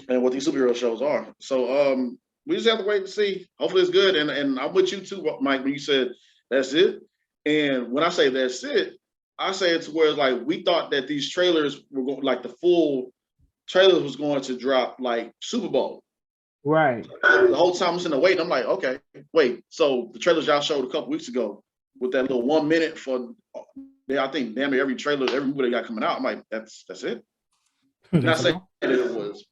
what these superhero shows are. So we just have to wait and see. Hopefully it's good. And I'm with you too, Mike, when you said that's it. And when I say that's it, I say it to where it's like we thought that these trailers were going, like the full trailers was going to drop like Super Bowl. Right. The whole time I'm sitting there waiting, I'm like, okay, wait. So the trailers y'all showed a couple weeks ago with that little 1 minute for, I think damn near every trailer, every movie they got coming out. I'm like, that's it. Not saying that it was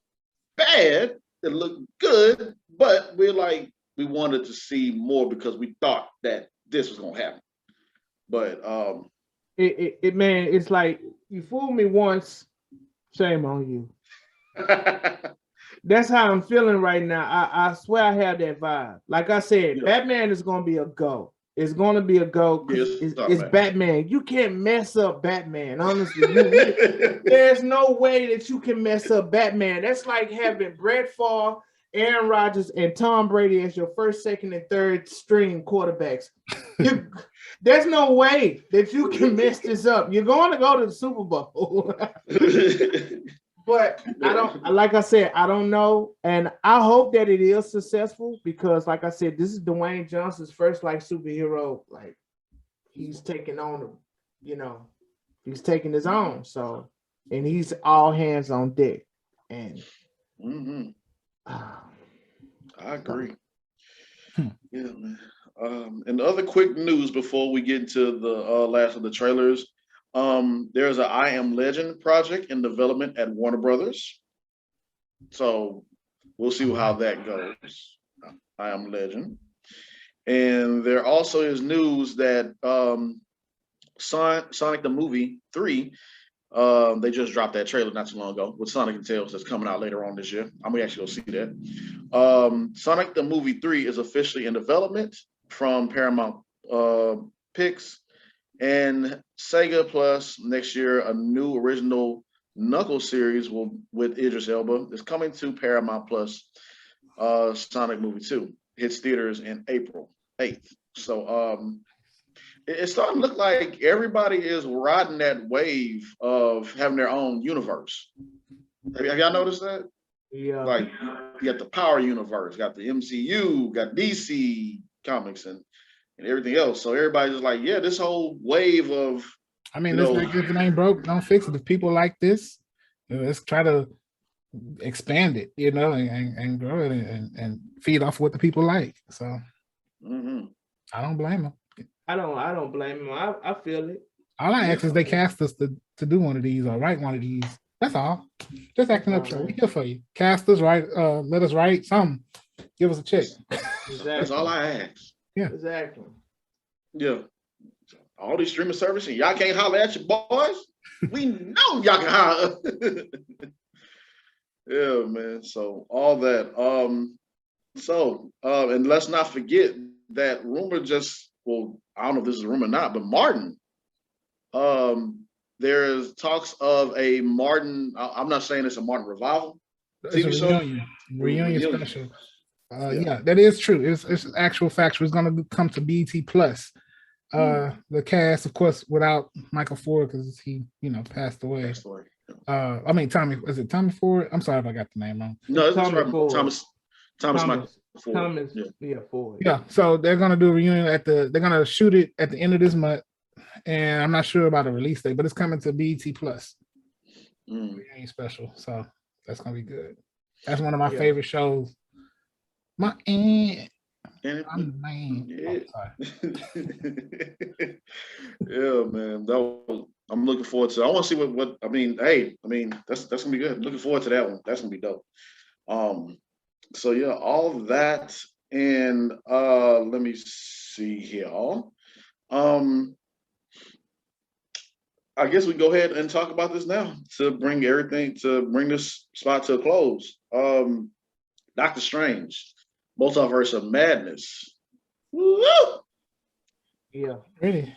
bad. It looked good, but we wanted to see more because we thought that this was gonna happen. But man, it's like you fooled me once, shame on you. That's how I'm feeling right now. I swear I have that vibe. Like I said, Batman is gonna be a go. It's gonna be a go because it's Batman. You can't mess up Batman. Honestly, there's no way that you can mess up Batman. That's like having Brett Favre, Aaron Rodgers, and Tom Brady as your first, second, and third string quarterbacks. There's no way that you can mess this up. You're going to go to the Super Bowl. But like I said, I don't know. And I hope that it is successful because, like I said, this is Dwayne Johnson's first superhero. Like he's taking on he's taking his own. So, and he's all hands on deck. And I agree. Yeah, man. And the other quick news before we get into the last of the trailers. There's an I Am Legend project in development at Warner Brothers. So we'll see how that goes. I Am Legend. And there also is news that Sonic the Movie 3, they just dropped that trailer not too long ago with Sonic and Tails that's coming out later on this year. I'm gonna actually go see that. Sonic the Movie 3 is officially in development from Paramount Picks. And Sega Plus next year, a new original Knuckles series with Idris Elba is coming to Paramount Plus. Sonic Movie 2 hits theaters in April 8th. So it's starting to look like everybody is riding that wave of having their own universe. Have y'all noticed that? Yeah. Like you got the Power Universe, got the MCU, got DC Comics, and everything else. So everybody's just like, yeah, this whole wave of, I mean, it's like if it ain't broke, don't fix it. If people like this, let's try to expand it, and grow it and feed off what the people like. So I don't blame them. I don't blame him. I feel it. All I ask is they cast us to do one of these or write one of these. That's all. Just acting up show. We here for you. Cast us, right? Let us write something. Give us a check. Exactly. That's all I ask. Yeah. Exactly. Yeah. All these streaming services, y'all can't holler at your boys. We know y'all can holler. Yeah, man. So all that. And let's not forget that rumor I don't know if this is a rumor or not, but Martin. There's talks of a Martin. I'm not saying it's a Martin revival. TV show. Reunion special. Yeah, that is true. It's actual factual. It's going to come to BET Plus. The cast, of course, without Michael Ford because he, passed away. I mean, Tommy. Is it Tommy Ford? I'm sorry if I got the name wrong. No, it's right. Thomas Michael Ford. Thomas, Ford. Yeah. So they're going to do a reunion they're going to shoot it at the end of this month, and I'm not sure about the release date, but it's coming to BET Plus. Reunion special. So that's going to be good. That's one of my favorite shows. My aunt. I'm man. Yeah, man. I'm looking forward to. I want to see what. I mean, that's gonna be good. I'm looking forward to that one. That's gonna be dope. So yeah, all of that, and let me see here. I guess we can go ahead and talk about this now to bring this spot to a close. Doctor Strange. Multiverse of Madness. Woo! Yeah. Ready.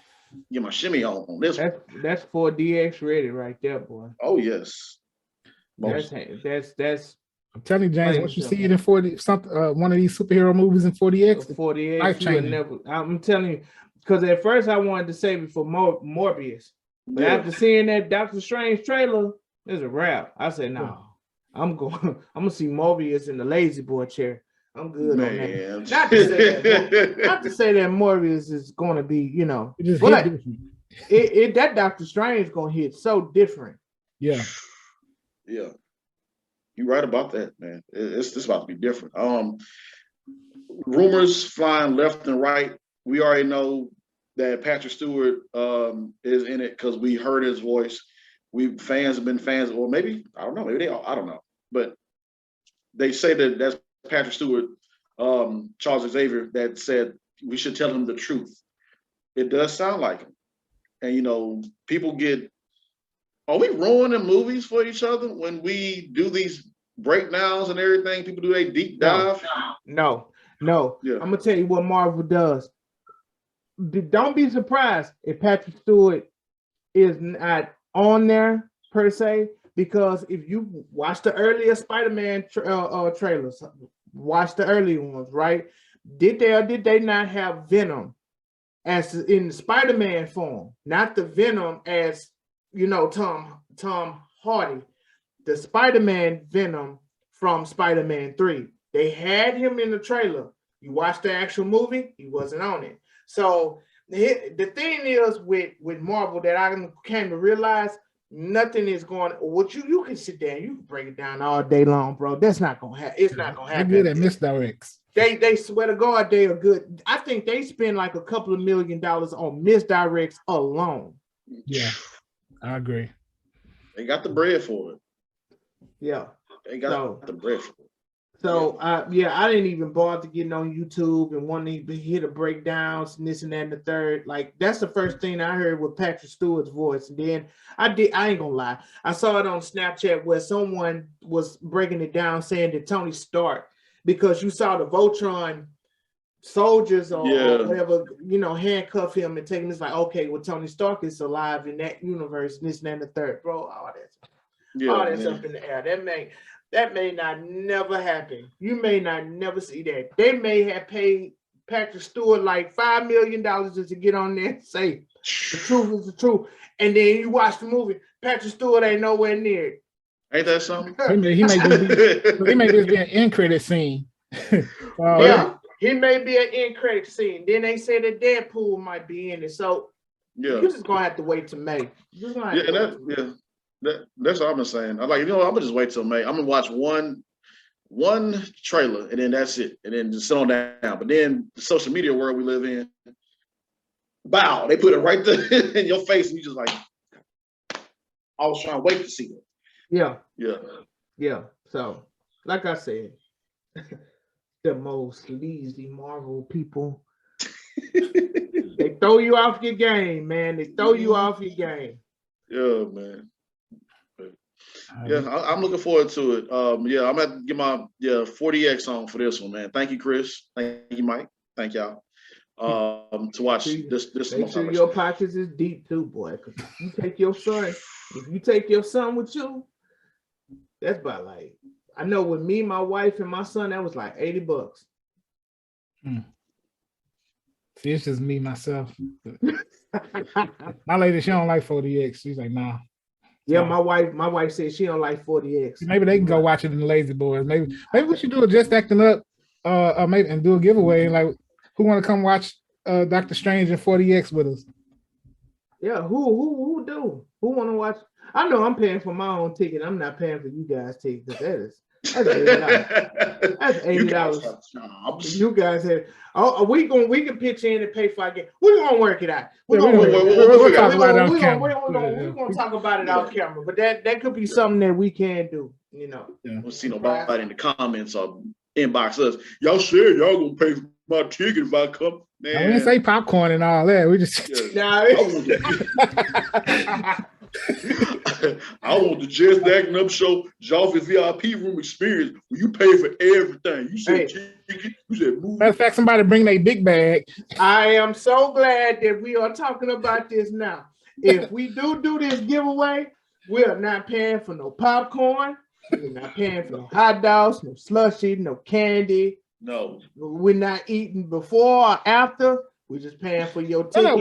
get my shimmy on this one. That's 4DX ready right there, boy. Oh yes. That's I'm telling you, James, Plain once you simple. see it in 40 something, one of these superhero movies in 40X, 48. life-changing. I'm telling you, because at first I wanted to save it for Morbius, but Yeah. after seeing that Doctor Strange trailer, there's a wrap. I said, no, I'm gonna see Morbius in the lazy boy chair. I'm good on Man. that. Not to say that Morbius is gonna be, you know, It just but hit different. it that Doctor Strange gonna hit so different. Yeah. Yeah. You're right about that, man. It's about to be different. Rumors flying left and right. We already know that Patrick Stewart is in it because we heard his voice. Fans have been fans, or maybe I don't know, maybe they all, I don't know, but they say that that's Patrick Stewart, Charles Xavier, that said we should tell him the truth. It does sound like him, and you know, people get. Are we ruining movies for each other when we do these breakdowns and everything? People do a deep dive. No. Yeah. I'm gonna tell you what Marvel does. Don't be surprised if Patrick Stewart is not on there per se, because if you watch the earlier Spider-Man trailers, watch the early ones, right? Did they or did they not have Venom as in Spider-Man form? Not the Venom as, you know, Tom Hardy, the Spider-Man Venom from Spider-Man 3. They had him in the trailer. You watched the actual movie, he wasn't on it. So the thing is with Marvel that I came to realize, nothing is going. What you can sit there, you can break it down all day long, bro. That's not gonna happen. It's not gonna happen. They're good at misdirects. They swear to God they are good. I think they spend like a couple of $1 million on misdirects alone. Yeah, I agree. They got the bread for it. Yeah, They got the bread for it. So I didn't even bother getting on YouTube and wanting to hear the breakdowns and this and that and the third. Like that's the first thing I heard with Patrick Stewart's voice. And then I ain't gonna lie, I saw it on Snapchat where someone was breaking it down saying that Tony Stark, because you saw the Voltron soldiers or whatever, you know, handcuff him and take him. It's like, okay, well, Tony Stark is alive in that universe, and this and that and the third. Bro, all that's up in the air. That may not never happen. You may not never see that. They may have paid Patrick Stewart like $5 million just to get on there and say the truth is the truth. And then you watch the movie, Patrick Stewart ain't nowhere near it. Ain't that something? He may just be an end credit scene. He may be an end credit scene. Then they say that Deadpool might be in it. So you're just gonna have to wait till May. That's what I've been saying. I'm like, you know, I'm gonna just wait till May. I'm gonna watch one trailer and then that's it, and then just sit on down. But then the social media world we live in, bow, they put it right there in your face, and you just like, I was trying to wait to see it. Yeah. So, like I said, the most sleazy Marvel people. They throw you off your game, man. They throw you off your game. Yeah, man. Yeah, I'm looking forward to it. I'm gonna have to get my 40X on for this one, man. Thank you, Chris. Thank you, Mike. Thank y'all. To watch this. Make sure your pockets is deep too, boy. Cause you take your son. If you take your son with you, that's about like, I know with me, my wife, and my son, that was like $80. See, it's just me myself. My lady, she don't like 40X. She's like, nah. Yeah, my wife said she don't like 40X. Maybe they can go watch it in the Lazy Boys. Maybe we should do a Just Acting Up, maybe and do a giveaway. Like, who want to come watch Doctor Strange and 40X with us? Yeah, who do? Who want to watch? I know I'm paying for my own ticket. I'm not paying for you guys' ticket. That's $80. That's $80. You guys have. Oh, we can pitch in and pay for our game. We're gonna work it out. We're gonna talk about it off camera. But that could be something that we can do. You know. Yeah. We'll see nobody in the comments or inbox us. Y'all said y'all gonna pay for my ticket if I come. Man. We didn't say popcorn and all that. We just I want the Just Acting Up Show Joffrey VIP room experience where you pay for everything. You said, you said movie. Matter of fact, somebody bring their big bag. I am so glad that we are talking about this now. If we do this giveaway, we are not paying for no popcorn. We're not paying for no hot dogs, no slushy, no candy. No. We're not eating before or after. We're just paying for your ticket. No,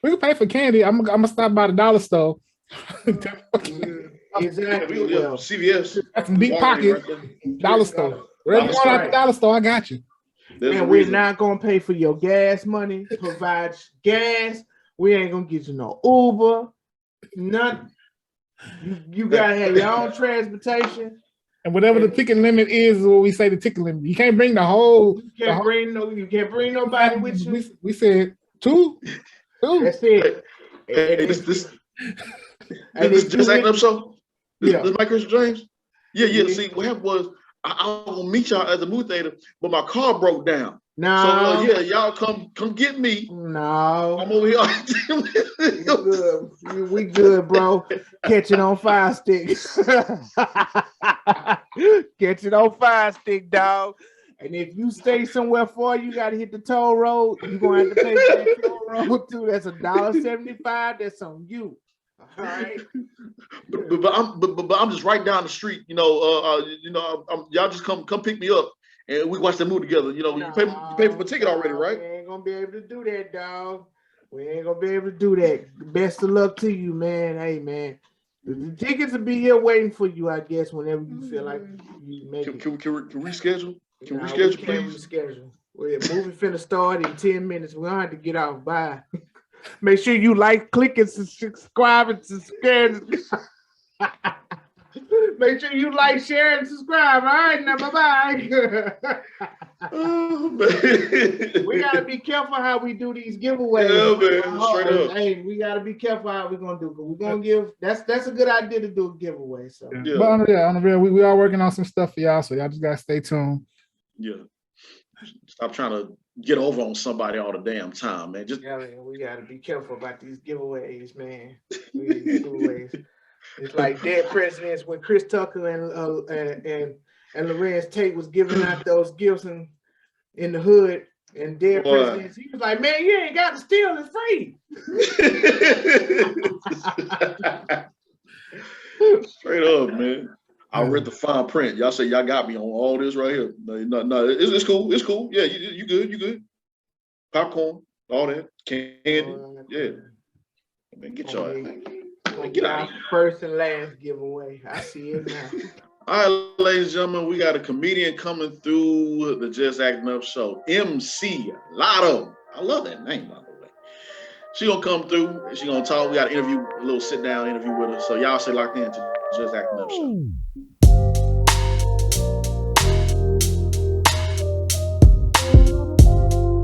we can pay for candy. I'm gonna stop by the dollar store. Exactly. Well, CVS. That's some deep pocket. Dollar store. Wherever you want at the dollar store, I got you. And we're not gonna pay for your gas money. Provide gas. We ain't gonna get you no Uber. Nothing. You gotta have your own transportation. And whatever the ticket limit is what we say the ticket limit. You can't bring the whole. You can't bring nobody with you. We said two. That's it. Hey, this Just Acting Up Show. This my Christian James. Yeah. See, what happened was I will meet y'all at the movie theater, but my car broke down. No. So y'all come get me. No. I'm over here. We good, bro. Catch it on Fire Stick. Catch it on Fire Stick, dog. And if you stay somewhere far, you gotta hit the toll road. You're gonna have to pay for that toll road too. That's $1.75. That's on you. All right. But I'm just right down the street. Y'all just come pick me up. And we watch the movie together. You pay for the ticket already, right? We ain't gonna be able to do that, dog. We ain't gonna be able to do that. Best of luck to you, man. Hey, man. The tickets will be here waiting for you, I guess, whenever you feel like you make it. Can we reschedule? Can we reschedule, we can't please? Reschedule. The movie finna start in 10 minutes. We're gonna have to get off. Bye. Make sure you like, click, and subscribe and subscribe. Make sure you like, share, and subscribe. All right, now bye-bye. Oh, man. We gotta be careful how we do these giveaways. Yeah, man. Straight up. Hey, we gotta be careful how we're gonna do it. We're gonna give. That's a good idea to do a giveaway. So yeah. But on the real, we are working on some stuff for y'all, so y'all just gotta stay tuned. Yeah. Stop trying to get over on somebody all the damn time, man. We gotta be careful about these giveaways, man. These giveaways. It's like Dead Presidents when Chris Tucker and Lorenz Tate was giving out those gifts in the hood, and Dead Presidents, he was like, man, you ain't got to steal, it's free. Straight up, man. I read the fine print. Y'all say y'all got me on all this right here. No, it's cool. It's cool. Yeah, you good. Popcorn, all that, candy. Yeah. Man, get y'all. Get out of here. First and last giveaway. I see it now. All right, ladies and gentlemen, we got a comedian coming through the Just Acting Up Show, MC Lotto. I love that name, by the way. She gonna come through. She gonna talk. We got an interview, a little sit down interview with her. So y'all stay locked into the Just Acting Up Show.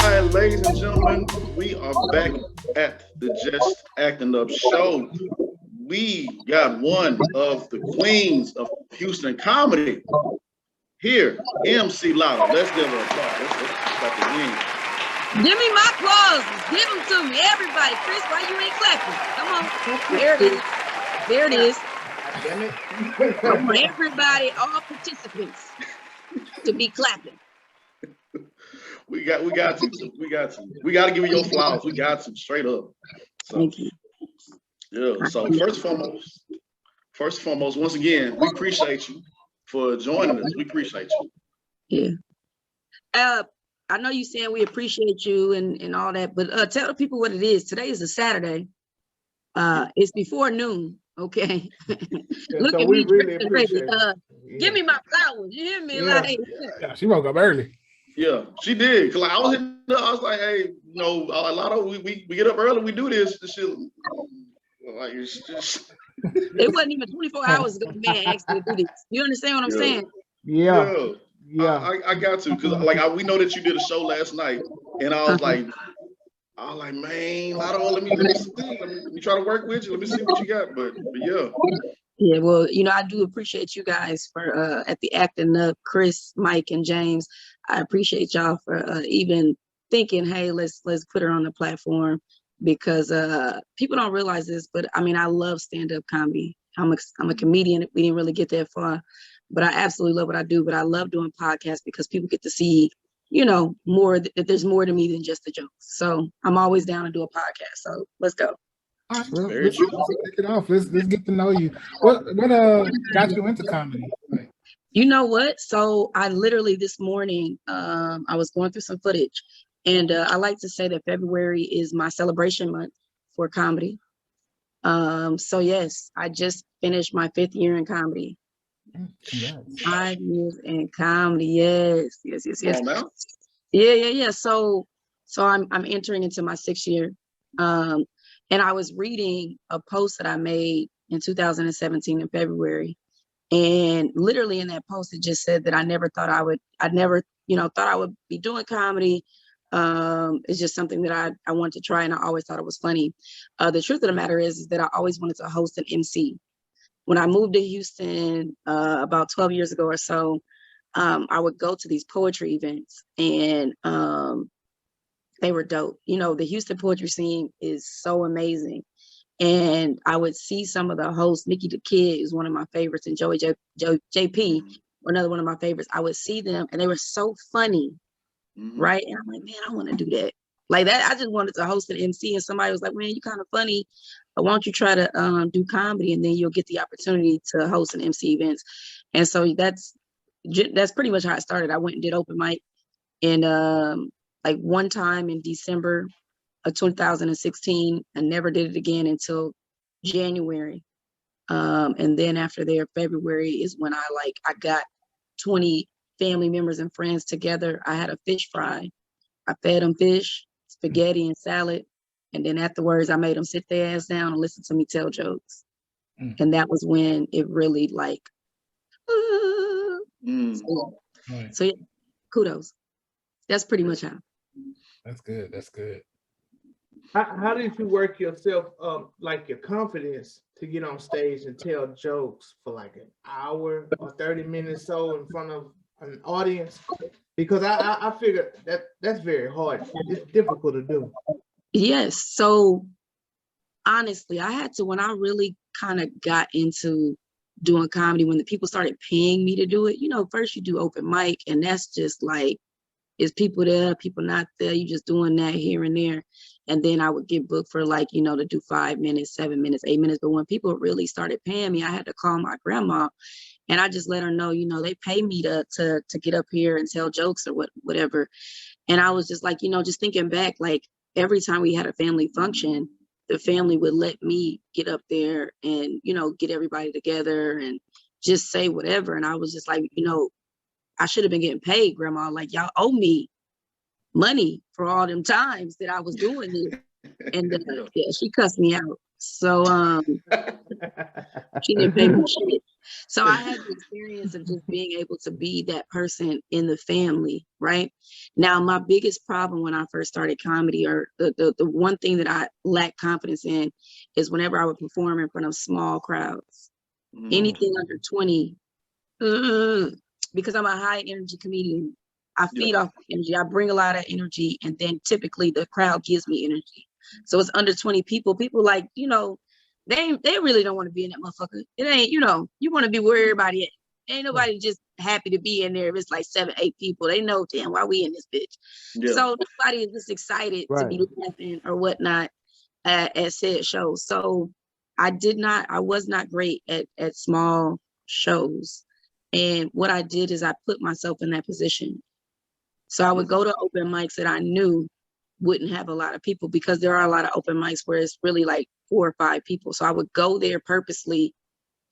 All right, ladies and gentlemen, we are back at the Just Acting Up Show. We got one of the queens of Houston comedy here, MC Lotto. Let's give her a applause. Let's start the win. Give me my applause. Give them to me. Everybody. Chris, why you ain't clapping? Come on. There it is. There it is. I want everybody, all participants, to be clapping. We got to. We got to give you your flowers. We got to, straight up. So, thank you. Yeah. So first and foremost, once again, we appreciate you for joining us. We appreciate you. Yeah. I know you saying we appreciate you and all that, but tell the people what it is. Today is a Saturday. It's before noon. Okay. Look so at we me. Really appreciate Give me my flowers. You hear me? Yeah. Like, she woke up early. Yeah, she did. Cause like I was like, hey, a lot of we get up early. We do this shit. Like it's just. It wasn't even 24 hours ago. Man asked me to do this. You understand what I'm saying? Yeah. I got to, because like we know that you did a show last night, and I was like, man, Lotto, let me try to work with you. Let me see what you got. But yeah. Yeah, well, I do appreciate you guys for at the Acting Up, Chris, Mike, and James. I appreciate y'all for even thinking, hey, let's put her on the platform, because people don't realize this, but I mean, I love stand-up comedy. I'm a comedian. We didn't really get that far, but I absolutely love what I do. But I love doing podcasts because people get to see, you know, more, that there's more to me than just the jokes. So I'm always down to do a podcast. So let's go. All right, well, Very let's true. kick it off. Let's get to know you. What got you into comedy? Like, You know what? So I literally this morning, I was going through some footage, and I like to say that February is my celebration month for comedy. So yes, I just finished my 5th year in comedy. congrats. 5 years in comedy. Yes. Come on now. Yeah. So I'm entering into my 6th year. And I was reading a post that I made in 2017 in February. And literally in that post, it just said that I never, you know, thought I would be doing comedy. It's just something that I wanted to try, and I always thought it was funny. The truth of the matter is that I always wanted to host an MC. When I moved to Houston about 12 years ago or so, I would go to these poetry events, and they were dope. You know, the Houston poetry scene is so amazing. And I would see some of the hosts. Nikki the Kid is one of my favorites, and Joey JP, another one of my favorites. I would see them, and they were so funny, right? And I'm like, man, I want to do that. Like that, I just wanted to host an MC, and somebody was like, man, you kind of funny. Why don't you try to do comedy, and then you'll get the opportunity to host an MC events. And so that's pretty much how it started. I went and did open mic, and like one time in December of 2016, I never did it again until January. And then after there, February is when I got 20 family members and friends together. I had a fish fry. I fed them fish, spaghetti, and salad. And then afterwards, I made them sit their ass down and listen to me tell jokes. And that was when it really So yeah, kudos. That's pretty much how. That's good. That's good. How did you work yourself up, like your confidence, to get on stage and tell jokes for like an hour or 30 minutes so in front of an audience? Because I figure that's very hard. It's difficult to do. Yes. So honestly, I had to, when I really kind of got into doing comedy, when the people started paying me to do it, you know, first you do open mic, and that's just like, is people there, people not there, you just doing that here and there. And then I would get booked for like, you know, to do 5 minutes, 7 minutes, 8 minutes. But when people really started paying me, I had to call my grandma, and I just let her know, you know, they pay me to get up here and tell jokes or whatever. And I was just like, you know, just thinking back, like every time we had a family function, the family would let me get up there and, you know, get everybody together and just say whatever. And I was just like, you know, I should have been getting paid, Grandma. Like, y'all owe me money for all them times that I was doing this. And yeah, she cussed me out. So she didn't pay me shit. So I had the experience of just being able to be that person in the family, right? Now, my biggest problem when I first started comedy, or the one thing that I lacked confidence in, is whenever I would perform in front of small crowds. Anything under 20, because I'm a high energy comedian. I feed off energy. I bring a lot of energy, and then typically the crowd gives me energy. So it's under 20 people. People like, you know, they really don't want to be in that motherfucker. It ain't, you know, you want to be where everybody at. Ain't nobody just happy to be in there if it's like 7, 8 people. They know, damn, why we in this bitch? Yeah. So nobody is just excited to be laughing or whatnot at said shows. So I was not great at small shows. And what I did is I put myself in that position. So I would go to open mics that I knew wouldn't have a lot of people, because there are a lot of open mics where it's really like 4 or 5 people. So I would go there purposely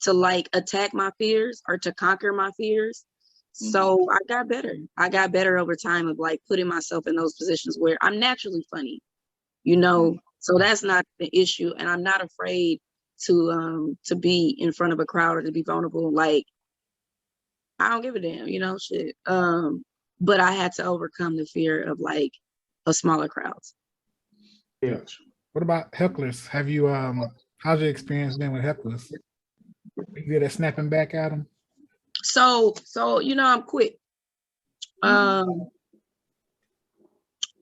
to like attack my fears or to conquer my fears. So I got better. I got better over time of like putting myself in those positions where I'm naturally funny, you know, so that's not the issue. And I'm not afraid to be in front of a crowd or to be vulnerable. Like, I don't give a damn, you know, shit. But I had to overcome the fear of like a smaller crowds. Yeah. What about hecklers? Have you how's your experience been with hecklers? You good at snapping back at them? So you know, I'm quick. Like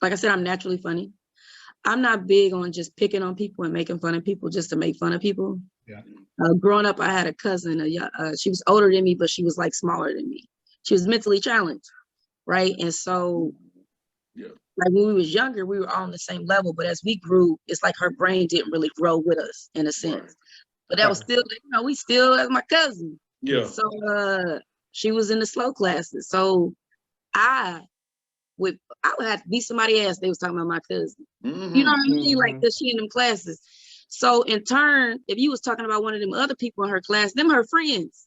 I said, I'm naturally funny. I'm not big on just picking on people and making fun of people just to make fun of people. Growing up, I had a cousin. She was older than me, but she was like smaller than me. She was mentally challenged, right? And so, like when we was younger, we were all on the same level. But as we grew, it's like her brain didn't really grow with us in a sense. Right. But that was still, we still as my cousin. Yeah. So she was in the slow classes. So I would have to beat somebody's ass. They was talking about my cousin. Mm-hmm. You know what I mean? Like, cause she in them classes. So in turn, if you was talking about one of them other people in her class, them her friends.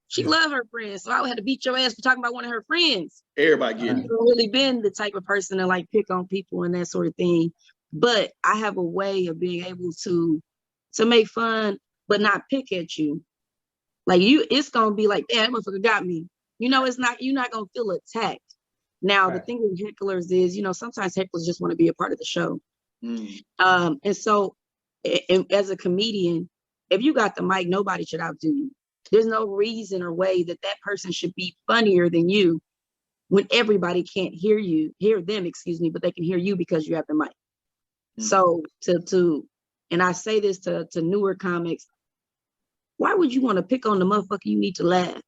She loved her friends. So I would have to beat your ass for talking about one of her friends. Everybody get it. I've really been the type of person to like pick on people and that sort of thing. But I have a way of being able to make fun, but not pick at you. Like it's gonna be like, that motherfucker got me. You're not gonna feel attacked. Now the thing with hecklers is, sometimes hecklers just want to be a part of the show. And so as a comedian, if you got the mic, nobody should outdo you. There's no reason or way that person should be funnier than you when everybody can't hear them, but they can hear you because you have the mic. So and I say this to newer comics, why would you want to pick on the motherfucker you need to laugh?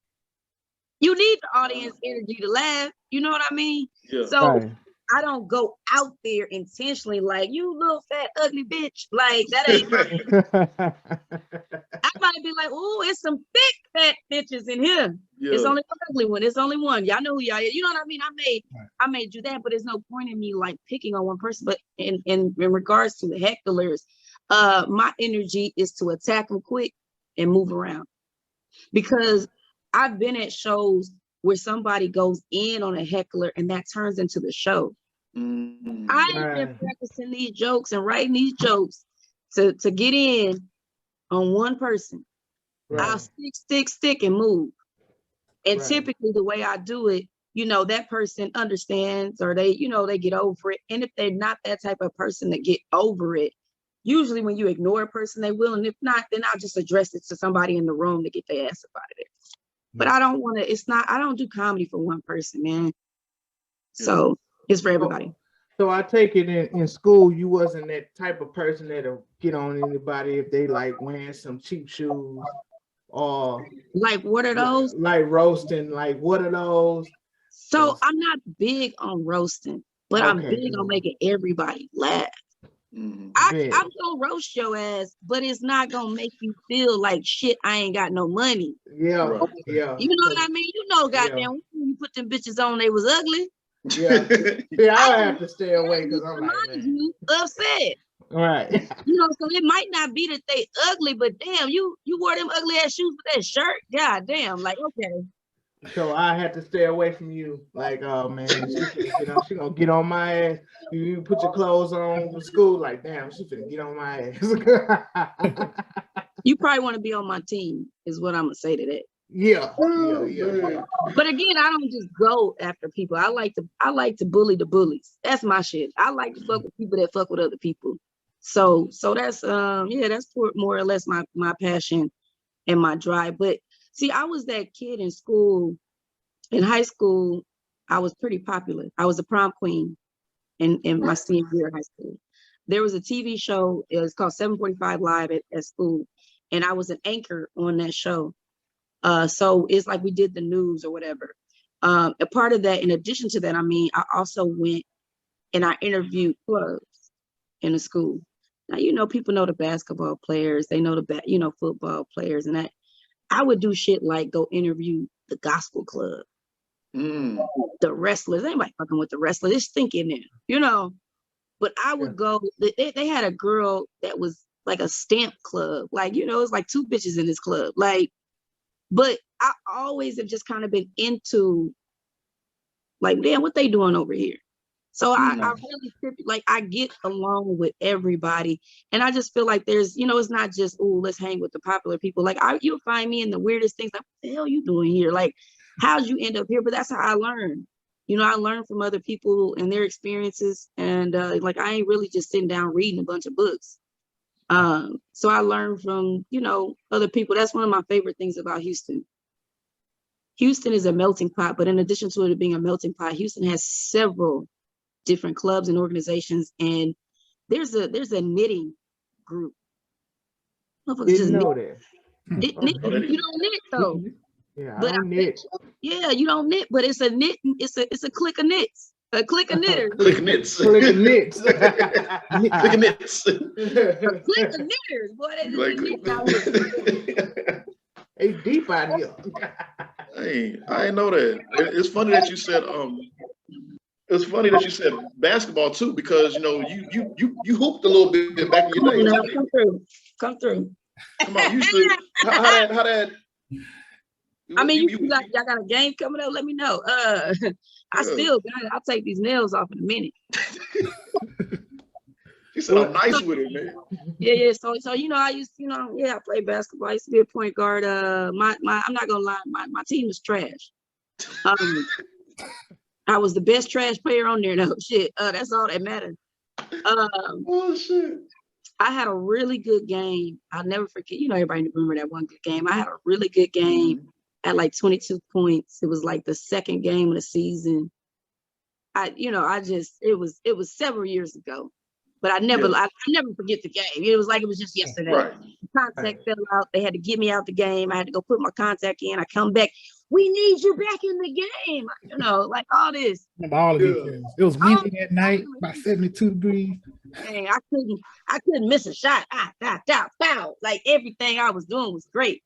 You need the audience energy to laugh. You know what I mean? Yeah. So I don't go out there intentionally like, you little fat ugly bitch. Like, that ain't my I might be like, oh, it's some thick fat bitches in here. Yeah. It's only one ugly one. It's only one. Y'all know who y'all is. You know what I mean? I made you that, but there's no point in me like picking on one person. But in regards to the hecklers, my energy is to attack them quick and move around. Because I've been at shows where somebody goes in on a heckler and that turns into the show. I ain't been practicing these jokes and writing these jokes to get in on one person. I'll stick and move. And typically the way I do it, that person understands or they get over it. And if they're not that type of person to get over it, usually when you ignore a person, they will. And if not, then I'll just address it to somebody in the room to get their ass up out of there. But I don't want to, I don't do comedy for one person, man. So it's for everybody. So I take it in school, you wasn't that type of person that'll get on anybody if they like wearing some cheap shoes or like, what are those? Like roasting, like what are those? So I'm not big on roasting, but I'm big on making everybody laugh. I'm gonna roast your ass, but it's not gonna make you feel like shit. I ain't got no money. Yeah. You know what I mean? Goddamn, when you put them bitches on, they was ugly. Yeah. I have to stay away because I'm like, man. You upset. Right. So it might not be that they ugly, but damn, you wore them ugly ass shoes with that shirt. God damn, like okay. So I had to stay away from you. Like, oh man, she gonna get on my ass. You put your clothes on for school, like damn, she finna get on my ass. You probably want to be on my team, is what I'm gonna say to that. Yeah. But again, I don't just go after people. I like to bully the bullies. That's my shit. I like to fuck with people that fuck with other people. So that's that's more or less my passion and my drive. But see, I was that kid in school. In high school, I was pretty popular. I was a prom queen in my senior year of high school. There was a TV show. It was called 745 Live at school, and I was an anchor on that show. So it's like we did the news or whatever. A part of that, in addition to that, I also went and I interviewed clubs in the school. Now, people know the basketball players, they know the football players, and that I would do shit like go interview the gospel club, the wrestlers. Anybody fucking with the wrestlers? It's thinking there, But I would go. They had a girl that was like a stamp club, like it's like two bitches in this club, like. But I always have just kind of been into like, damn, what they doing over here? So I really like I get along with everybody, and I just feel like there's, it's not just let's hang with the popular people. Like you'll find me in the weirdest things. Like, what the hell you doing here? Like, how'd you end up here? But that's how I learn. I learn from other people and their experiences, and like I ain't really just sitting down reading a bunch of books. So I learned from, other people. That's one of my favorite things about Houston. Houston is a melting pot, but in addition to it being a melting pot, Houston has several different clubs and organizations, and there's a knitting group Motherfuckers Didn't just know that. knit. Okay. You don't knit though. Yeah, I But don't knit. yeah, you don't knit, but it's a knit. It's a click of knits. A click of knitters. Click knits. Click knits. Click knits. A click of knitters. Boy, they just Like, knit out here. They deep out here. hey, I didn't know that. It's funny that you said it's funny that you said basketball too, because you know you hooped a little bit back in your day. Come through. Come on, you used to how that. I mean, y'all got a game coming up. Let me know. I still got it. I'll take these nails off in a minute. She said I'm nice with it, man. Yeah. So you know, I used to, I played basketball. I used to be a point guard. I'm not gonna lie, my team was trash. I was the best trash player on there though. Shit. That's all that mattered. Oh shit. I had a really good game. I'll never forget. You know, everybody remember that one good game. I had a really good game at like 22 points. It was like the second game of the season. It was several years ago, but I never forget the game. It was like it was just yesterday. Right. The contact fell out. They had to get me out the game. I had to go put my contact in. I come back. We need you back in the game. You know, like all this. All of it. It was windy at night, about 72 degrees. Dang, I couldn't miss a shot. Foul. Like everything I was doing was great.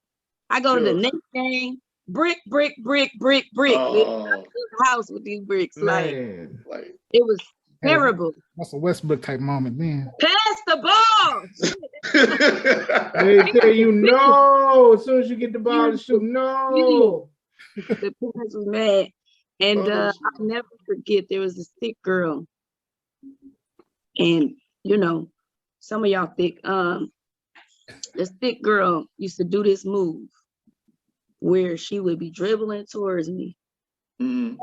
I go to the next game, brick. Oh, House with these bricks. Man. like It was terrible. That's a Westbrook type moment then. Pass the ball. They tell you no. As soon as you get the ball to shoot, no. The parents was mad. And I'll never forget, there was this thick girl. And you know, some of y'all thick. This thick girl used to do this move where she would be dribbling towards me. mm.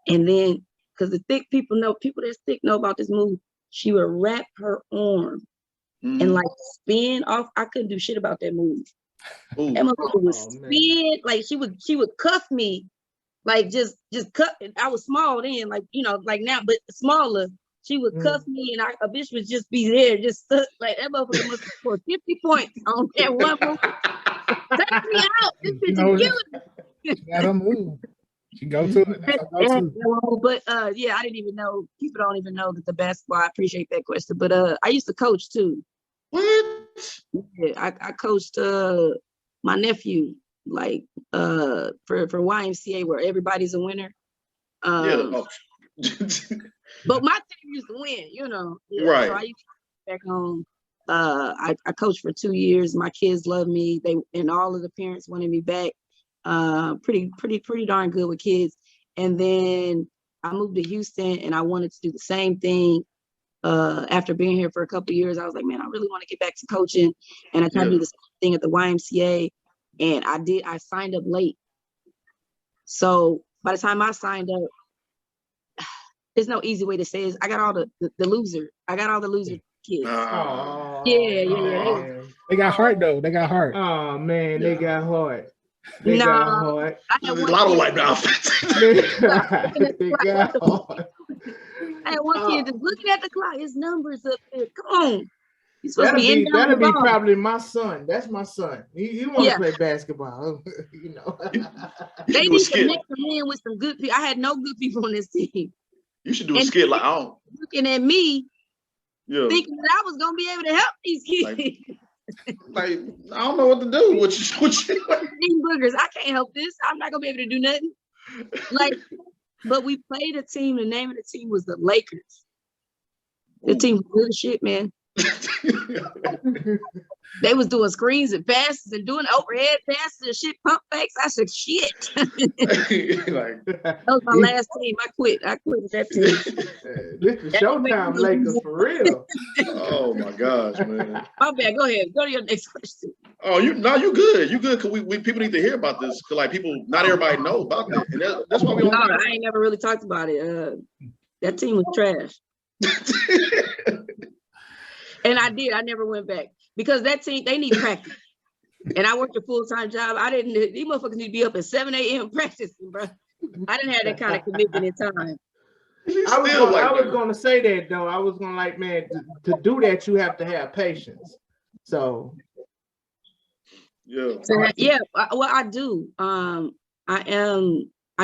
And then, because the thick people that's thick know about this move, she would wrap her arm and like spin off. I couldn't do shit about that move. Ooh. That motherfucker would spin, like she would cuff me, like just cut. I was small then, like, you know, like now, but smaller. She would cuff me, and a bitch would just be there, just stuck. Like that motherfucker must have scored 50 points on that one move. Take me out. This bitch is killing me. She got her move. She go to it. But yeah, I didn't even know. People don't even know that the basketball. I appreciate that question, but I used to coach too. What? Yeah, I coached my nephew, like for YMCA, where everybody's a winner. But my team used to win, you know. Yeah, right. So I used to go back home. I coached for 2 years. My kids loved me. And all of the parents wanted me back. Pretty darn good with kids. And then I moved to Houston, and I wanted to do the same thing. After being here for a couple of years, I was like, man, I really want to get back to coaching. And I tried to do the same thing at the YMCA. And I signed up late. So by the time I signed up, there's no easy way to say it. I got all the loser. I got all the loser kids. Yeah. They got heart though. They got heart. Oh man, they got heart. I had one Lotto like outfits. They got heart. I had one kid just looking at the clock. His numbers up there. Come on. He's supposed to be that'll be probably my son. That's my son. He want to play basketball. You know. They need to mix him in with some good people. I had no good people on this team. You should do a skit like looking at me, thinking that I was gonna be able to help these kids. Like I don't know what to do. What you boogers. I can't help this. I'm not gonna be able to do nothing. Like, but we played a team. The name of the team was the Lakers. The team was good as shit, man. They was doing screens and passes and doing overhead passes and shit, pump fakes. I said, shit. That was my last team. I quit with that team. This is Showtime Lakers for real. Oh my gosh, man. My bad. Go ahead. Go to your next question. Oh, you good. You good, because we people need to hear about this. Because like people, not everybody know about that. And that's why we don't. I ain't never really talked about it. That team was trash. And I never went back because that team, they need practice. And I worked a full-time job. These motherfuckers need to be up at 7 a.m. practicing, bro. I didn't have that kind of commitment in time. I was going to say that though. I was going to like, man, to do that, you have to have patience. So Yeah. So, yeah, well, I do. I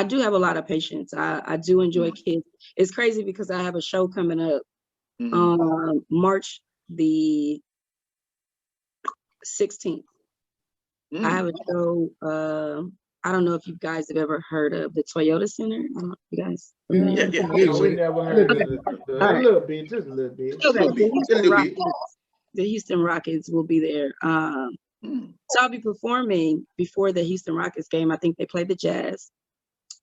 do have a lot of patience. I do enjoy kids. It's crazy because I have a show coming up March the 16th. I have a show. I don't know if you guys have ever heard of the Toyota Center. I don't know if you guys familiar? No, we never heard of it. All right. A little bit, just a little bit. Okay, little bit. the Houston Rockets will be there. So I'll be performing before the Houston Rockets game. I think they play the Jazz.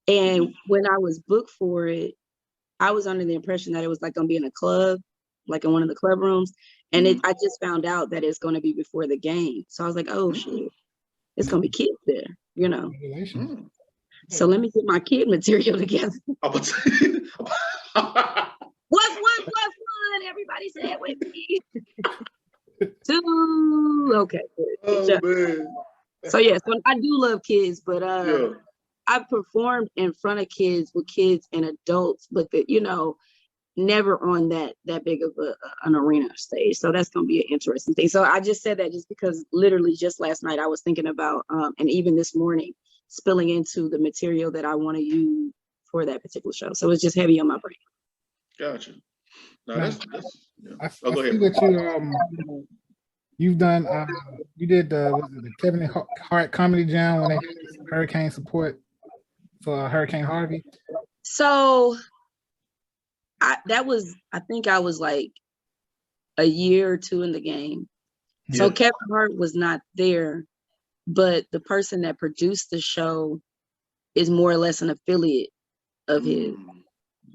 And when I was booked for it, I was under the impression that it was like gonna be in a club, like in one of the club rooms. And I just found out that it's gonna be before the game. So I was like, oh shit, it's gonna be kids there, you know. So let me get my kid material together. What's one plus one? Everybody say it with me. 2. Okay. Oh man. So yeah, so I do love kids, but I've performed in front of kids with kids and adults, but never on that big of an arena stage. So that's gonna be an interesting thing. So I just said that just because literally just last night I was thinking about and even this morning spilling into the material that I want to use for that particular show. So it's just heavy on my brain. Gotcha. No, that's I go see ahead. that you've done you did was it the Kevin Hart Comedy Jam when they had hurricane support for Hurricane Harvey? So I think I was like a year or two in the game. So Kevin Hart was not there, but the person that produced the show is more or less an affiliate of his.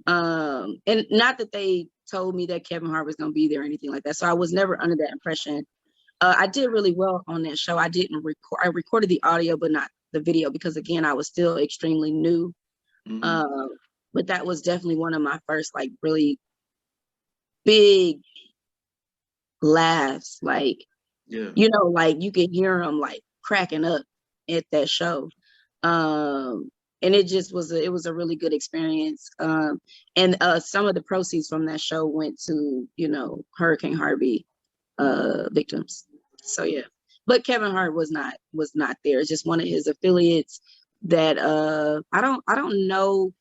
And not that they told me that Kevin Hart was going to be there or anything like that. So I was never under that impression. I did really well on that show. I recorded the audio, but not the video because again, I was still extremely new. But that was definitely one of my first like really big laughs. Like, like you could hear them like cracking up at that show. And it just was a really good experience. And some of the proceeds from that show went to, Hurricane Harvey victims. So yeah. But Kevin Hart was not there. It's just one of his affiliates that I don't know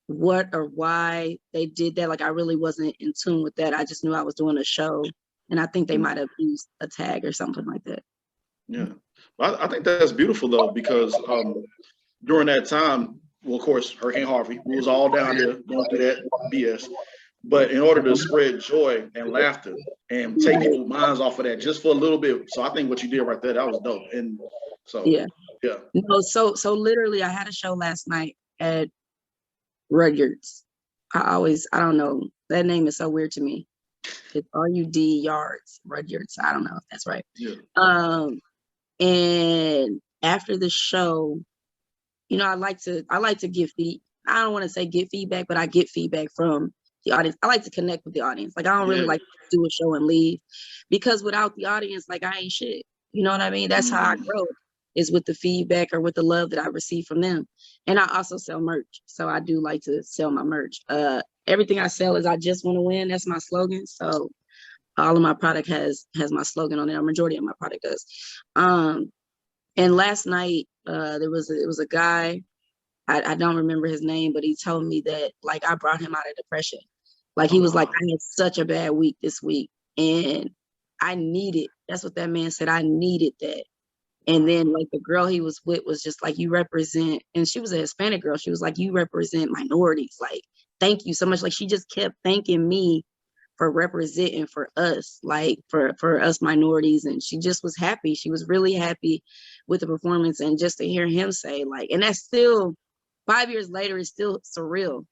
what or why they did that. Like I really wasn't in tune with that. I just knew I was doing a show and I think they might have used a tag or something like that. Yeah. Well, I think that's beautiful though, because during that time, well, of course, Hurricane Harvey, we was all down there going through that BS. But in order to spread joy and laughter and take people's minds off of that just for a little bit. So I think what you did right there, that was dope. And so yeah. No, so literally I had a show last night at Rudyard's. I don't know. That name is so weird to me. It's R-U-D Yards, Rudyard's. I don't know if that's right. Yeah. And after the show, I like to give I don't want to say get feedback, but I get feedback from the audience. I like to connect with the audience. Like I don't really like to do a show and leave, because without the audience, like I ain't shit. You know what I mean? That's how I grow, is with the feedback or with the love that I receive from them. And I also sell merch. So I do like to sell my merch. Everything I sell is I just want to win. That's my slogan. So all of my product has my slogan on it. A majority of my product does. And last night, it was a guy, I don't remember his name, but he told me that like I brought him out of depression. Like he was like, I had such a bad week this week and I needed, that's what that man said, I needed that. And then like the girl he was with was just like, you represent, and she was a Hispanic girl. She was like, you represent minorities. Like, thank you so much. Like she just kept thanking me for representing for us, like for us minorities. And she just was happy. She was really happy with the performance. And just to hear him say like, and that's still 5 years later, it's still surreal.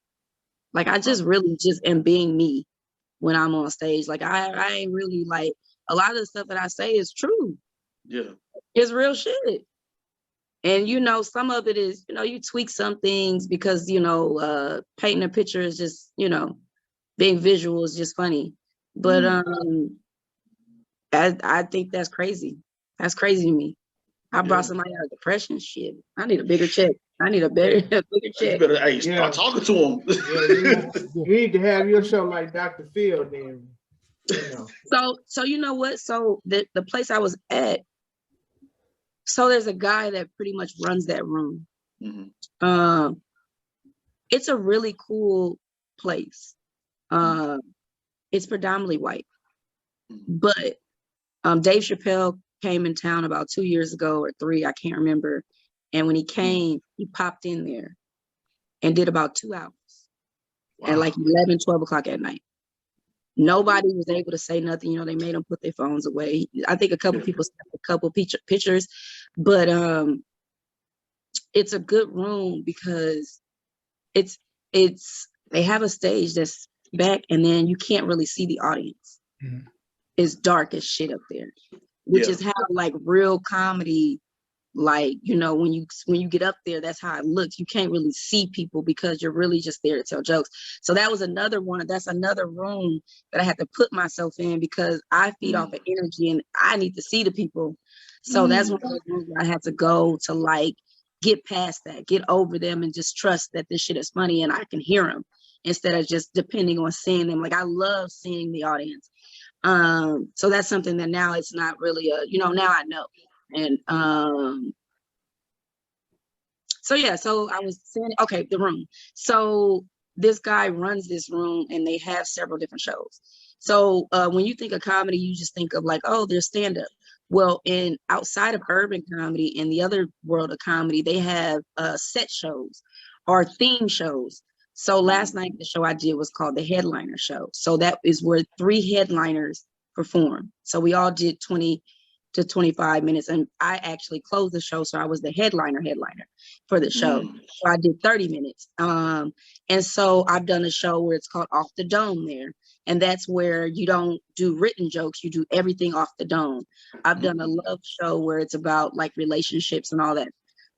Like I just really just am being me when I'm on stage. Like I ain't really like, a lot of the stuff that I say is true. Yeah. It's real shit. And some of it is, you tweak some things because, painting a picture is just, being visual is just funny. But I think that's crazy. That's crazy to me. I brought somebody out of depression. Shit. I need a bigger check. I need a bigger check. Start talking to him. You need to have your show like Dr. Phil then. So you know what? So the place I was at, So there's a guy that pretty much runs that room. Mm-hmm. It's a really cool place. It's predominantly white, but Dave Chappelle came in town about 2 years ago or 3, I can't remember. And when he came, he popped in there and did about 2 hours at like 11, 12 o'clock at night. Nobody was able to say nothing. You know, they made them put their phones away. I think a couple people snapped a couple pictures, but it's a good room because it's they have a stage that's back, and then you can't really see the audience. Mm-hmm. It's dark as shit up there, which is how like real comedy, like, you know, when you get up there, that's how it looks. You can't really see people because you're really just there to tell jokes. So that was another one. That's another room that I had to put myself in because I feed off of energy and I need to see the people. So that's one of those rooms where I had to go to like get past that, get over them, and just trust that this shit is funny and I can hear them instead of just depending on seeing them. Like I love seeing the audience. So that's something that now it's not really now I know. And so I was saying, okay, the room. So this guy runs this room and they have several different shows. So when you think of comedy, you just think of like, oh, there's stand-up. Well, outside of urban comedy, in the other world of comedy, they have set shows or theme shows. So last night, the show I did was called The Headliner Show. So that is where 3 headliners perform. So we all did 20 to 25 minutes, and I actually closed the show, so I was the headliner for the show. So I did 30 minutes. And so I've done a show where it's called Off the Dome there, and that's where you don't do written jokes, you do everything off the dome. I've done a love show where it's about like relationships and all that.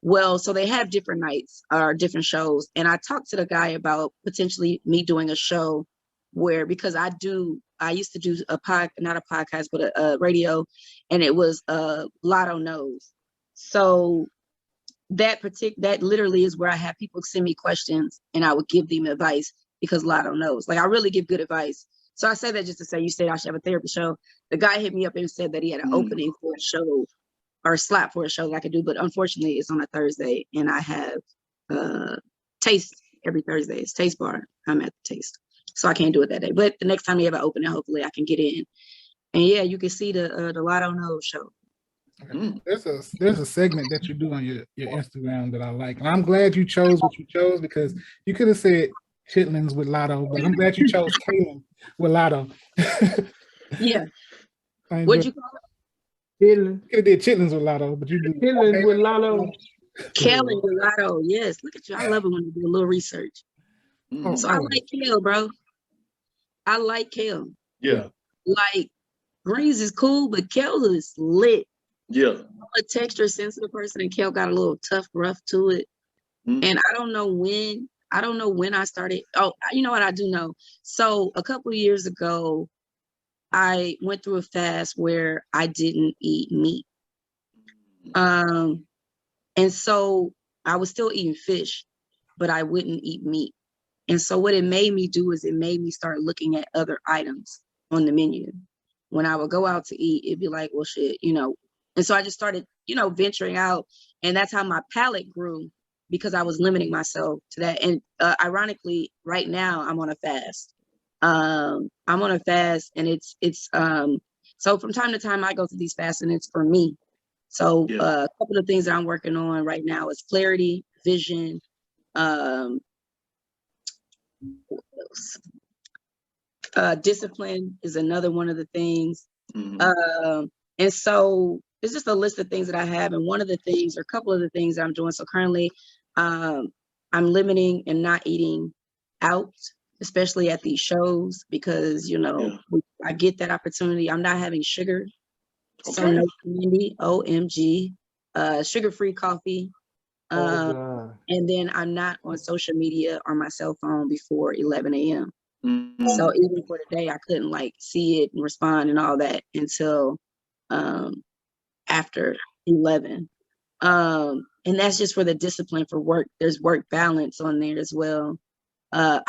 Well, so they have different nights or different shows, and I talked to the guy about potentially me doing a show where, because I used to do not a podcast, but a radio, and it was Lotto Knows. So that literally is where I have people send me questions and I would give them advice because Lotto knows. Like I really give good advice. So I said that just to say, you said I should have a therapy show. The guy hit me up and said that he had an opening for a show or a slot for a show that I could do, but unfortunately it's on a Thursday and I have Taste every Thursday. It's Taste Bar. I'm at the Taste. So I can't do it that day. But the next time you have an opening, hopefully I can get in. And yeah, you can see the Lotto Knows show. There's a segment that you do on your Instagram that I like. And I'm glad you chose what you chose because you could have said chitlins with Lotto, but I'm glad you chose Kaylin with Lotto. Yeah. What'd you call it? Chitlin. You could have did chitlins with Lotto, but you do Chitlins with Lotto. Kelly with Lotto. Yes. Look at you. I love it when you do a little research. So I like kale, bro. I like kale. Yeah. Like greens is cool, but kale is lit. Yeah. I'm a texture sensitive person, and kale got a little tough, rough to it. And I don't know when I started. Oh, you know what I do know? So a couple of years ago, I went through a fast where I didn't eat meat. And so I was still eating fish, but I wouldn't eat meat. And so what it made me do is it made me start looking at other items on the menu. When I would go out to eat, it'd be like, well, shit, And so I just started, venturing out. And that's how my palate grew because I was limiting myself to that. And ironically, right now I'm on a fast. I'm on a fast and it's so from time to time I go to these fasts and it's for me. So a couple of things that I'm working on right now is clarity, vision, discipline is another one of the things. And so it's just a list of things that I have. And one of the things, or a couple of the things that I'm doing. So currently I'm limiting and not eating out, especially at these shows, because, I get that opportunity. I'm not having sugar. Okay. So no candy, OMG, sugar-free coffee. And then I'm not on social media or my cell phone before 11 a.m. So even for the day, I couldn't see it and respond and all that until after 11. And that's just for the discipline for work. There's work balance on there as well. I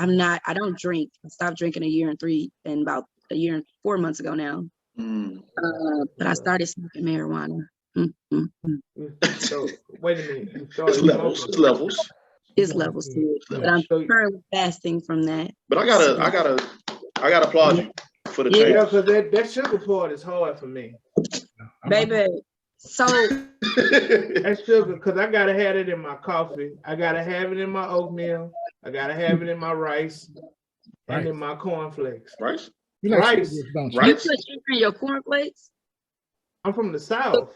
don't drink. I stopped drinking about a year and 4 months ago now. But I started smoking marijuana. So wait a minute. You It's started levels. smoking. It's levels. It's levels to it, but I'm So- currently fasting from that. But I gotta applaud you for the Yeah. Yeah, change. because that sugar part is hard for me. Baby. So That sugar, because I gotta have it in my coffee. I gotta have it in my oatmeal. I gotta have it in my rice and in my cornflakes. Right? You like Rice. cigarettes, don't you? Right. you put sugar in your cornflakes? I'm from the South.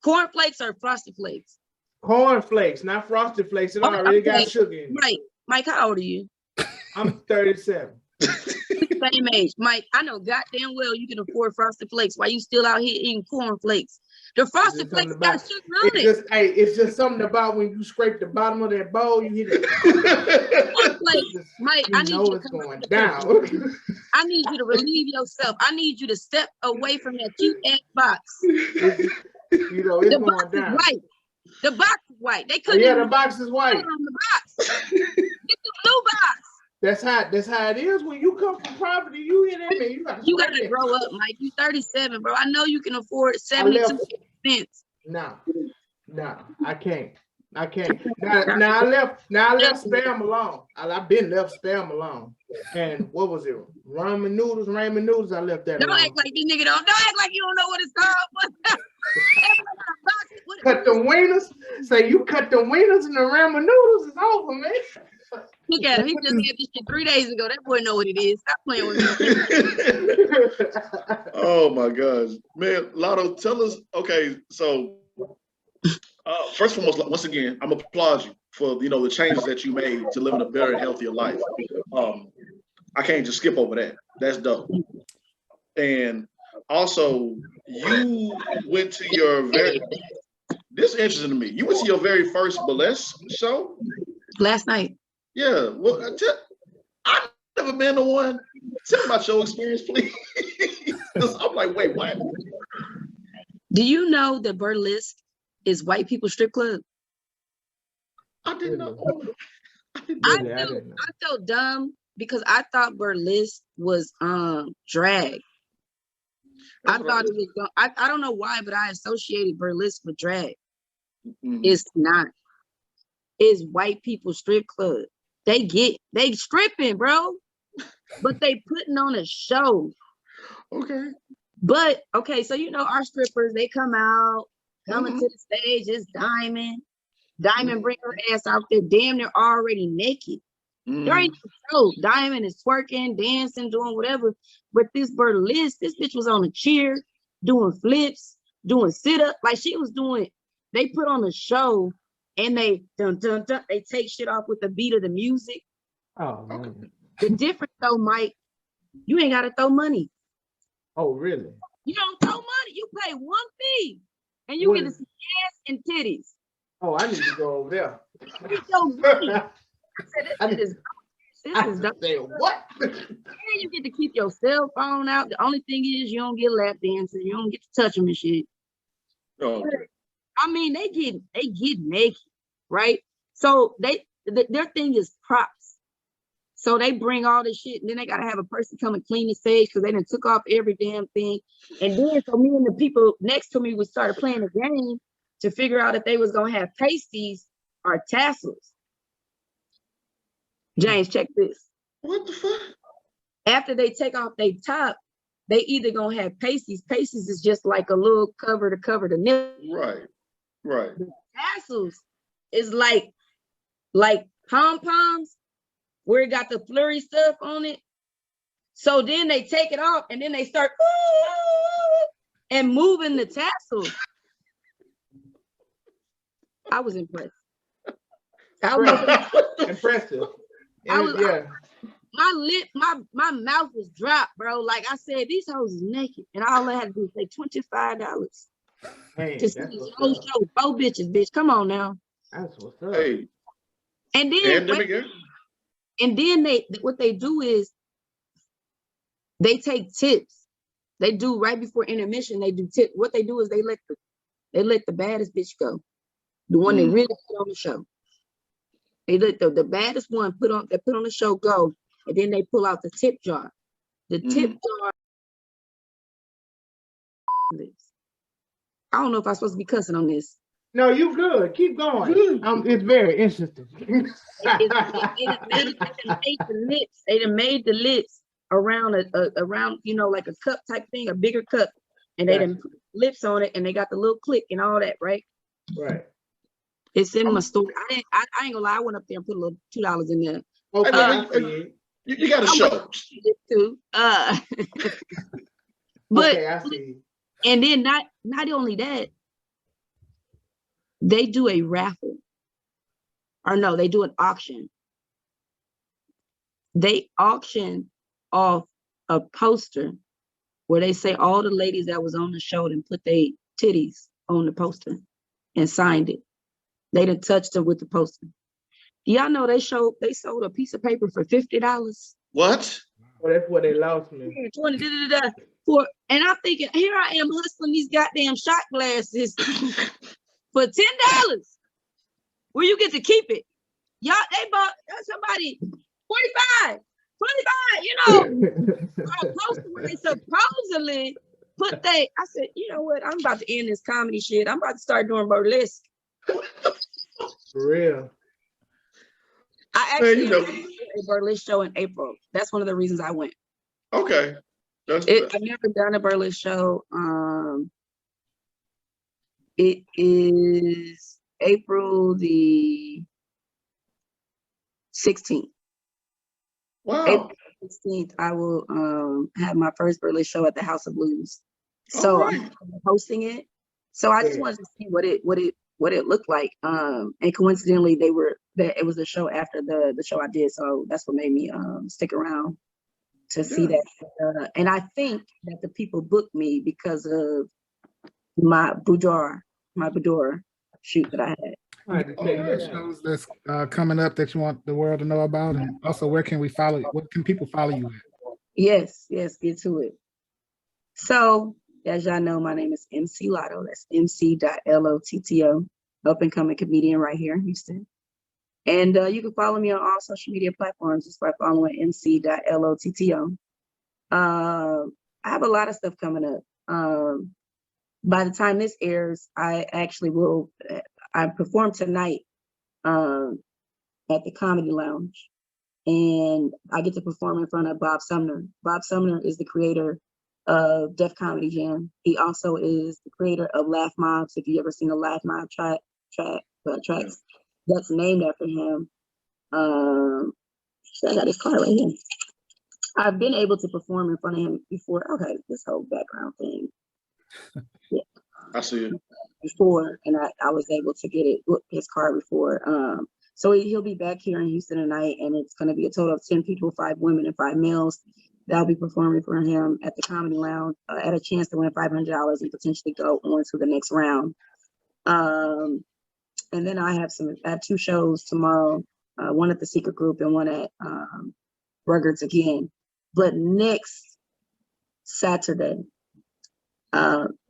Cornflakes or frosted flakes? Cornflakes, not frosted flakes. It already got Okay. sugar in it. Mike, how old are you? I'm 37. Same age. Mike, I know goddamn well you can afford frosted flakes while you still out here eating cornflakes. The frosted It's flakes something got about- sugar on It's it. just, hey, it's just something about when you scrape the bottom of that bowl, you hit it. Cornflakes. Mike, I You need know you to it's come going to down. I need you to relieve yourself. I need you to step away from that cute ass box. You know, it's The box going is down. white. The box is white. They Oh, couldn't yeah, even the box is white. on the box. Get the blue box. That's how it is when you come from poverty. You hear that, man? You gotta grow up, Mike. You 37, bro. I know you can afford 72 cents. No, I can't. Now I left spam alone. I've been left spam alone. And what was it? Ramen noodles. I left that Don't alone. act like this nigga don't act like you don't know what it's called. Cut the wieners. Say you cut the wieners and the ramen noodles. It's over, man. Look at him. He just had this shit 3 days ago. That boy know what it is. Stop playing with me. Oh my gosh, man, Lotto, tell us. Okay, so first and foremost, once again, I'm applaud you for the changes that you made to living a better and healthier life. I can't just skip over that. That's dope. And also, you went to your this is interesting to me. You went to your very first burlesque show Last night. Yeah. Well, I've never been to one. Tell me about your experience, please. I'm like, wait, what? Do you know that burlesque is white people strip club? I didn't know. I felt dumb because I thought burlesque was drag. I thought it was. I don't know why, but I associated burlesque with drag. Mhm. It's not. It's white people strip club. They stripping, bro, but they putting on a show. Okay. But okay, so our strippers, they come coming to the stage. It's Diamond bring her ass out there, damn near already naked. There ain't no show. Diamond is twerking, dancing, doing whatever. But this burlesque, this bitch was on a chair, doing flips, doing sit-up. Like she was doing, they put on a show and they dun dun dun, they take shit off with the beat of the music. Oh, man. The difference though, Mike, you ain't gotta throw money. Oh, really? You don't throw money, you pay one fee and you get to see ass and titties. Oh, I need to go over there. You throw money. I said, this is dope. Say what? And you get to keep your cell phone out. The only thing is you don't get lap dances. You don't get to touch them and shit. Oh, okay. I mean, they get naked, right? So their thing is props. So they bring all this shit, and then they gotta have a person come and clean the stage because they done took off every damn thing. And then so me and the people next to me would start playing a game to figure out if they was gonna have pasties or tassels. James, check this. What the fuck? After they take off their top, they either gonna have pasties. Pasties is just like a little cover to cover the nipple. Right. Tassels is like pom-poms where it got the flurry stuff on it. So then they take it off and then they start and moving the tassels. I was impressed. Impressive. My mouth was dropped, bro. Like I said, these hoes is naked, and all I had to do was say $25 Man, to see this whole show. 4 bitches, bitch. Come on now. That's what's up. Hey. And then what they do is they take tips. They do right before intermission. They do tip. What they do is they let the baddest bitch go, the one that really put on the show. They let the baddest one put on the show go, and then they pull out the tip jar. The tip jar. I don't know if I'm supposed to be cussing on this. No, you good. Keep going. It's very interesting. They done made the lips around around, you know, like a cup type thing, a bigger cup, and they done put lips on it, and they got the little click and all that, right? Right. It's in my story. I ain't gonna lie. I went up there and put a little $2 in there. Okay. You got to show. Too. But Okay, I see. and then not only that, they do a raffle. Or no, they do an auction. They auction off a poster where they say all the ladies that was on the show and put their titties on the poster and signed it. They done touched them with the poster. Y'all know they sold a piece of paper for $50. What? Well, that's where they lost me. 20, and I'm thinking, here I am hustling these goddamn shot glasses for $10, where you get to keep it. Y'all, they bought somebody 25, you know, a poster where they supposedly put I said, you know what? I'm about to end this comedy shit. I'm about to start doing burlesque. For real. I actually did a burlesque show in April. That's one of the reasons I went. Okay. I've never done a burlesque show. It is April the 16th. Wow. April 16th, I will have my first burlesque show at the House of Blues. So I'm hosting it. So I just wanted to see what it looked like. And coincidentally, it was the show after the show I did. So that's what made me stick around to see that. And I think that the people booked me because of my boudoir shoot that I had. Shows that's coming up that you want the world to know about, and also where can we follow you? What can people follow you at? Yes, get to it. So as y'all know, my name is MC Lotto. That's MC.LOTTO, up and coming comedian right here in Houston. And you can follow me on all social media platforms just by following MC.LOTTO. I have a lot of stuff coming up. By the time this airs, I actually will. I perform tonight at the Comedy Lounge, and I get to perform in front of Bob Sumner. Bob Sumner is the creator of Def Comedy Jam. He also is the creator of Laugh Mobs. If you ever seen a Laugh Mob tracks, that's named after him. I got his card right here. I've been able to perform in front of him before. Okay, this whole background thing. Yeah. I see it. Before, and I was able to get his card before. So he'll be back here in Houston tonight, and it's going to be a total of 10 people, 5 women and 5 males. That'll be performing for him at the Comedy Lounge at a chance to win $500 and potentially go on to the next round. And then I have 2 shows tomorrow, one at the Secret Group and one at Ruggers again. But next Saturday,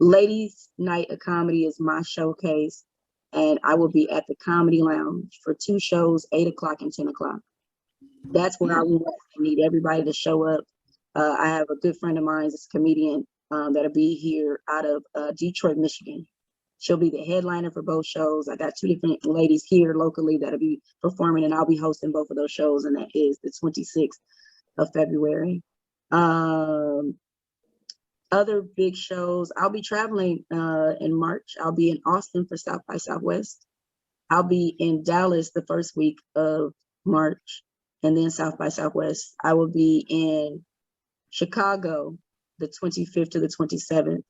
Ladies Night of Comedy is my showcase, and I will be at the Comedy Lounge for 2 shows, 8 o'clock and 10 o'clock. That's where I need everybody to show up. I have a good friend of mine, this comedian, that'll be here out of Detroit, Michigan. She'll be the headliner for both shows. I got 2 different ladies here locally that'll be performing, and I'll be hosting both of those shows, and that is the 26th of February. Other big shows, I'll be traveling in March. I'll be in Austin for South by Southwest. I'll be in Dallas the first week of March, and then South by Southwest. I will be in Chicago the 25th to the 27th.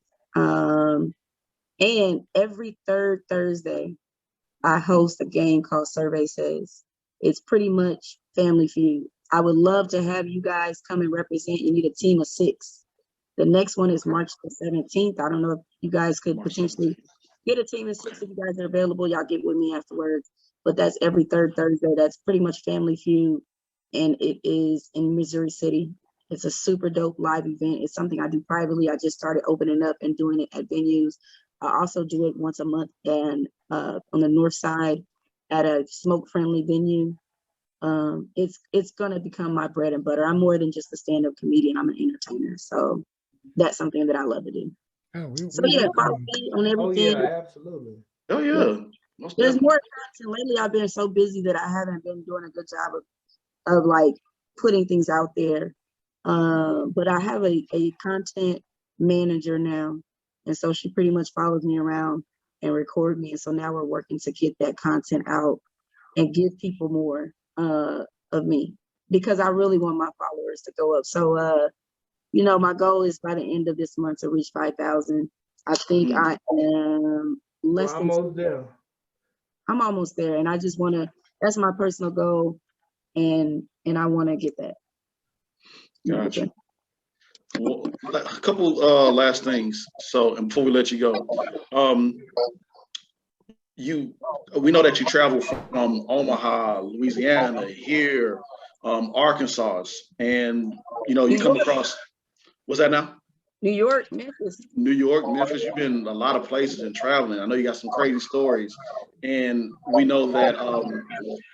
And every 3rd Thursday, I host a game called Survey Says. It's pretty much Family Feud. I would love to have you guys come and represent. You need a team of 6. The next one is March the 17th. I don't know if you guys could potentially get a team of 6 if you guys are available. Y'all get with me afterwards. But that's every 3rd Thursday. That's pretty much Family Feud. And it is in Missouri City. It's a super dope live event. It's something I do privately. I just started opening up and doing it at venues. I also do it once a month and on the north side at a smoke-friendly venue. It's gonna become my bread and butter. I'm more than just a stand-up comedian. I'm an entertainer. So that's something that I love to do. Yeah, So yeah, follow me on Oh everything. yeah, absolutely. Oh yeah. Most There's definitely. more content. Lately, I've been so busy that I haven't been doing a good job of like putting things out there. But I have a content manager now. And so she pretty much follows me around and record me. And so now we're working to get that content out and give people more of me, because I really want my followers to go up. So you know, my goal is by the end of this month to reach 5,000. I think I am less We're than almost there. I'm almost there, and I just want to. That's my personal goal, and I want to get that. Gotcha. Well, a couple last things. So, and before we let you go, we know that you travel from Omaha, Louisiana, here, Arkansas, and you come across. What's that now? New York, Memphis. New York, Memphis. You've been a lot of places and traveling. I know you got some crazy stories, and we know that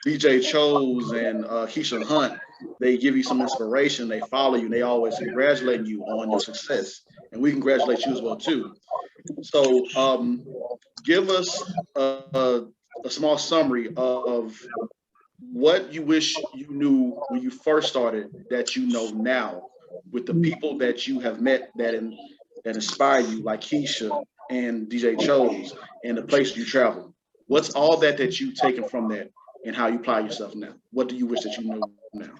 DJ Chose and Keisha Hunt, they give you some inspiration. They follow you. And they always congratulate you on your success, and we congratulate you as well too. So, give us a small summary of what you wish you knew when you first started that you know now, with the people that you have met that inspire you, like Keisha and DJ Chose, and the places you travel. What's all that you've taken from that, and how you apply yourself now? What do you wish that you knew now?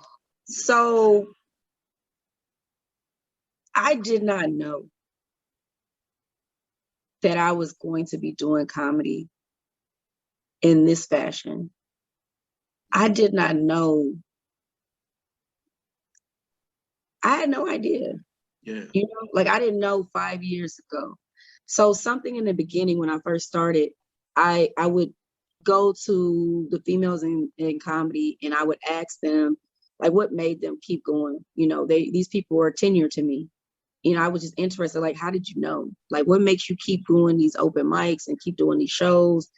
So I did not know that I was going to be doing comedy in this fashion. I did not know. I had no idea. Yeah. You know, like I didn't know 5 years ago. So something in the beginning when I first started, I would go to the females in comedy and I would ask them like what made them keep going. You know, these people were tenured to me. You know, I was just interested, like, how did you know? Like, what makes you keep doing these open mics and keep doing these shows?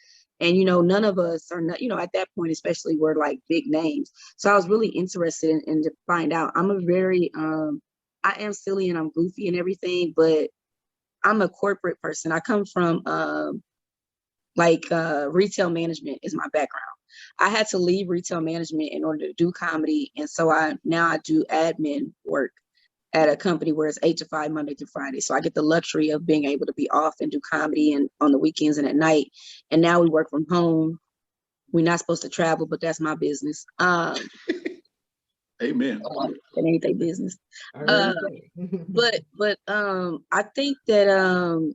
And, you know, none of us are not, you know, at that point, especially we're like big names. So I was really interested in to find out. I'm a very, I am silly and I'm goofy and everything, but I'm a corporate person. I come from retail management is my background. I had to leave retail management in order to do comedy. And so now I do admin work at a company where it's 8 to 5, Monday through Friday. So I get the luxury of being able to be off and do comedy and on the weekends and at night. And now we work from home. We're not supposed to travel, but that's my business. Amen. It ain't their business. But I think that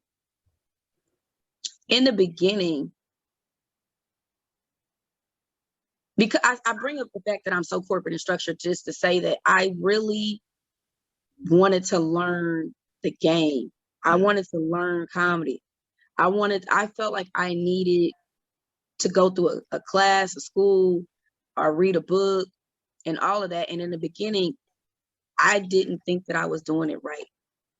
in the beginning, because I bring up the fact that I'm so corporate and structured just to say that I really wanted to learn the game. I wanted to learn comedy. I felt like I needed to go through a class, a school, or read a book and all of that. And in the beginning, I didn't think that I was doing it right.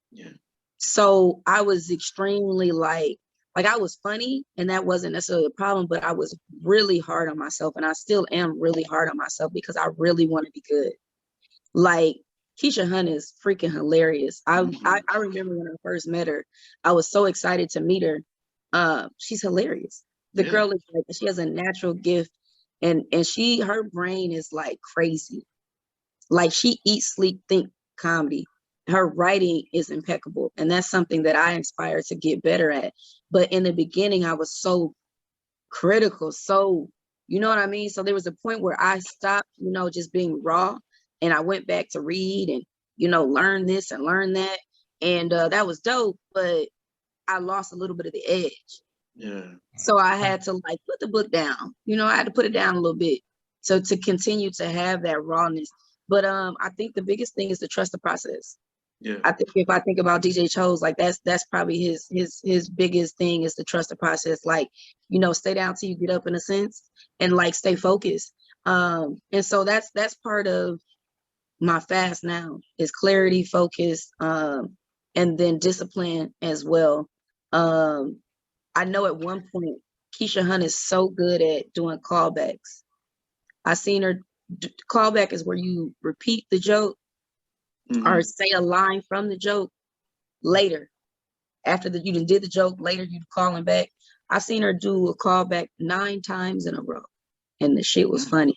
Yeah. So I was extremely like I was funny and that wasn't necessarily a problem, but I was really hard on myself. And I still am really hard on myself because I really want to be good. Like, Keisha Hunt is freaking hilarious. I remember when I first met her, I was so excited to meet her. She's hilarious. The girl is like, she has a natural gift, and her brain is like crazy. Like, she eats, sleep, think comedy. Her writing is impeccable, and that's something that I aspire to get better at. But in the beginning, I was so critical, so you know what I mean? So there was a point where I stopped, you know, just being raw. And I went back to read and, you know, learn this and learn that. And that was dope, but I lost a little bit of the edge. Yeah. So I had to like put the book down. You know, I had to put it down a little bit to continue to have that rawness. But I think the biggest thing is to trust the process. Yeah. I think if I think about DJ Chose, like that's probably his biggest thing is to trust the process. Like, you know, stay down till you get up in a sense and like stay focused. And so that's part of my fast now is clarity, focus, and then discipline as well. I know at one point, Keisha Hunt is so good at doing callbacks. I seen her callback is where you repeat the joke or say a line from the joke later. after you done did the joke, later you calling back. I seen her do a callback 9 times in a row, and the shit was funny.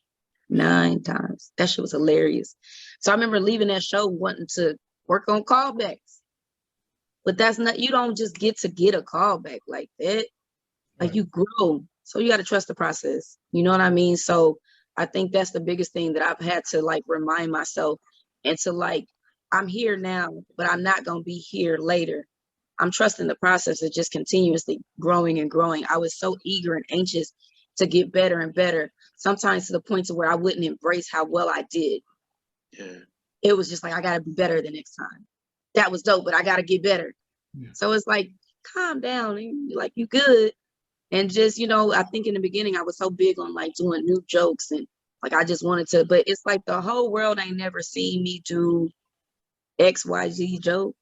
9 times. That shit was hilarious. So I remember leaving that show wanting to work on callbacks. But that's not, you don't just get a callback like that. Like you grow. So you got to trust the process. You know what I mean? So I think that's the biggest thing that I've had to like remind myself, and to like, I'm here now, but I'm not going to be here later. I'm trusting the process of just continuously growing and growing. I was so eager and anxious to get better and better, sometimes to the point to where I wouldn't embrace how well I did. Yeah. It was just like, I got to be better the next time. That was dope, but I got to get better. Yeah. So it's like, calm down, and like, you good. And just, you know, I think in the beginning I was so big on like doing new jokes, and like I just wanted to, but it's like the whole world ain't never seen me do XYZ joke.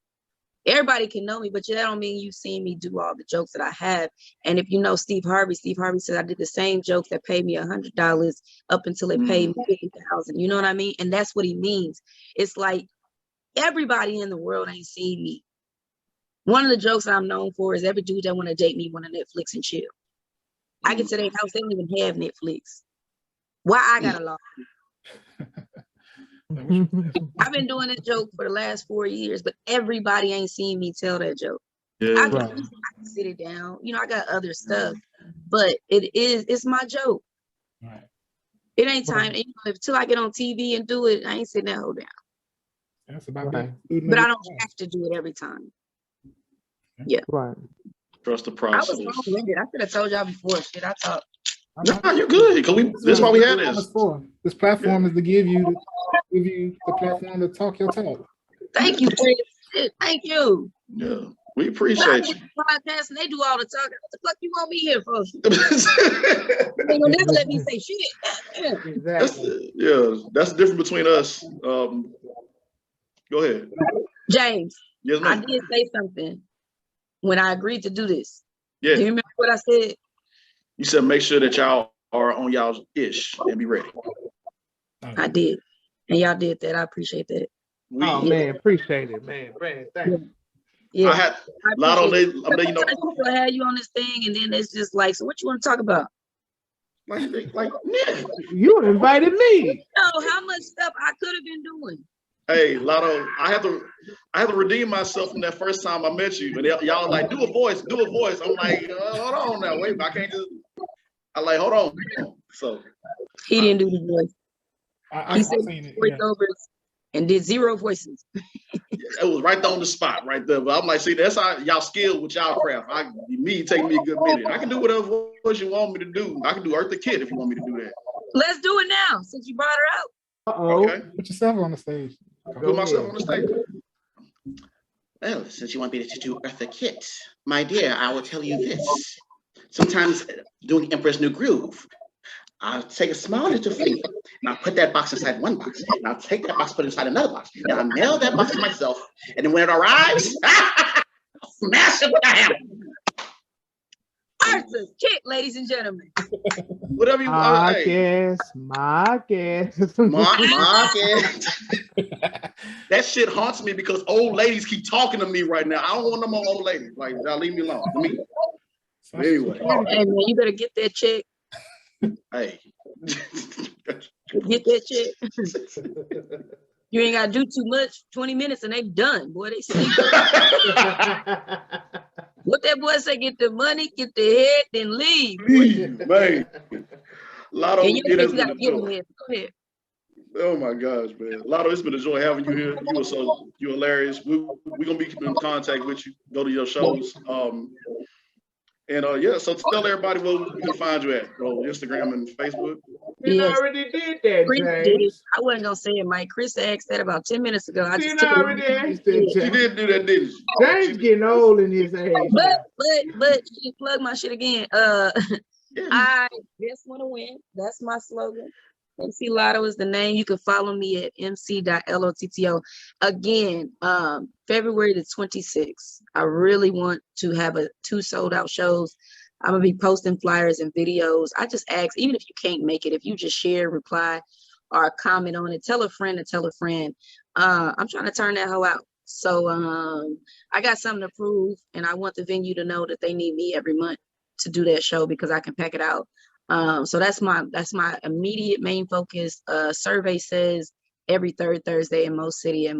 Everybody can know me, but that don't mean you've seen me do all the jokes that I have. And if you know Steve Harvey said I did the same jokes that paid me $100 up until it paid me $50,000. You know what I mean? And that's what he means. It's like everybody in the world ain't seen me. One of the jokes I'm known for is every dude that want to date me want to Netflix and chill. I get to their house, they don't even have Netflix. Why I gotta log in? I've been doing this joke for the last 4 years, but everybody ain't seen me tell that joke. Yeah. I can sit it down. You know, I got other stuff, but it's my joke. Right. It ain't time. You know, until I get on TV and do it, I ain't sitting that whole down. That's about right. But I don't have to do it every time. Yeah. Right. Trust the I process. was long-winded. I could have told y'all before. Shit, I talk. No, you're good. That's why we had this. This platform is to give you the platform to talk your talk. Thank you, Chris. Thank you. Yeah, we appreciate you. Podcast and they do all the talking. What the fuck you want me here for? They will never let me say shit. Exactly. That's the difference between us. Go ahead, James. Yes, ma'am. I did say something when I agreed to do this. Yeah. Do you remember what I said? You said make sure that y'all are on y'all's ish and be ready. I did. And y'all did that. I appreciate that. Man, appreciate it, man. Brad, thank you. Yeah. I had Lotto, you know. I had you on this thing, and then it's just like, so what you want to talk about? Like nigga. You invited me. You know how much stuff I could have been doing. Hey, Lotto, I have to redeem myself from that first time I met you. And y'all like, do a voice. I'm like, hold on now, wait, I can't just. I like, hold on. So he didn't do the voice. I said voiceovers and did 0 voices. It was right there on the spot, right there. But I'm like, see, that's how y'all skilled with y'all craft. Take me a good minute. I can do whatever voice you want me to do. I can do Eartha Kitt if you want me to do that. Let's do it now, since you brought her out. Okay. Put yourself on the stage. Put myself on the stage. Well, since you want me to do Eartha Kitt, my dear, I will tell you this. Sometimes doing Emperor's New Groove, I'll take a small little finger, and I'll put that box inside one box, and I'll take that box, put it inside another box, and I'll nail that box to myself, and then when it arrives, smash it with a hammer. Eartha Kitt, ladies and gentlemen. Whatever you want. My guess. That shit haunts me because old ladies keep talking to me right now. I don't want no more old ladies. Like, y'all leave me alone. Anyway. Hey, man, you better get that check. Hey. Get that check. You ain't got to do too much. 20 minutes and they done. Boy, they sleep. What that boy say? Get the money, get the head, then leave. Leave, man. Lotto, it has been a joy. Go ahead. Oh my gosh, man. Lotto, it's been a joy having you here. You're hilarious. We're gonna be keeping in contact with you. Go to your shows. So tell everybody where we can find you at. Instagram and Facebook. You already did that, Chris James. did it. I wasn't gonna say it, Mike. Chris asked that about 10 minutes ago. I just took already asked it. She did do that, didn't she? James getting old in his age. But she plugged my shit again. I just want to win. That's my slogan. MC Lotto is the name. You can follow me at mc.lotto. Again, February the 26th. I really want to have 2 sold out shows. I'm gonna be posting flyers and videos. I just ask, even if you can't make it, if you just share, reply, or comment on it, tell a friend to tell a friend. I'm trying to turn that hoe out. So I got something to prove, and I want the venue to know that they need me every month to do that show because I can pack it out. So that's my immediate main focus. Survey says every third Thursday in Mo City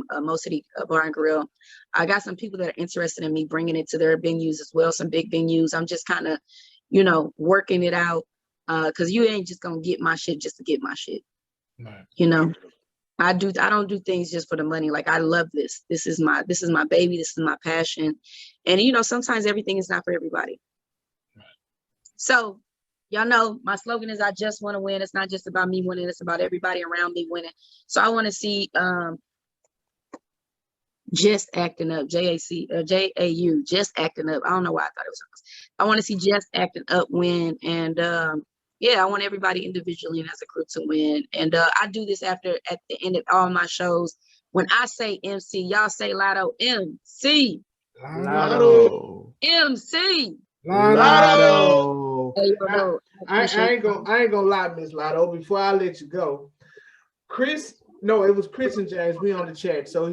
Bar and Grill. I got some people that are interested in me bringing it to their venues as well, some big venues. I'm just kind of, working it out because you ain't just gonna get my shit just to get my shit. Right. I don't do things just for the money. Like, I love this. This is my baby. This is my passion. And sometimes everything is not for everybody. Right. So y'all know my slogan is I just want to win. It's not just about me winning. It's about everybody around me winning. So I want to see Just Acting Up, JAU, Just Acting Up. I don't know why I thought it was. I want to see Just Acting Up win. And I want everybody individually and as a crew to win. And I do this at the end of all my shows. When I say MC, y'all say Lotto. MC. Lotto. MC. Lotto. I ain't gonna lie, Miss Lotto. Before I let you go, it was Chris and James. We on the chat, so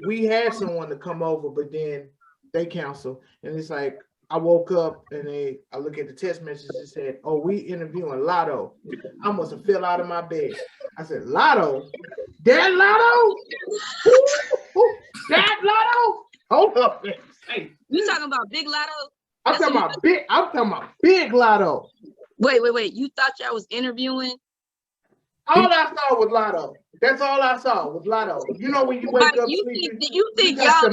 we had someone to come over, but then they canceled, and it's like I woke up and I look at the text message and said, "Oh, we interviewing Lotto." I must have fell out of my bed. I said, "Lotto, that Lotto, that Lotto." Hold up, man. Hey, you talking about Big Lotto? I'm talking about Big Lotto. Wait. You thought y'all was interviewing? All I saw was Lotto. That's all I saw was Lotto. When you wake up, you think y'all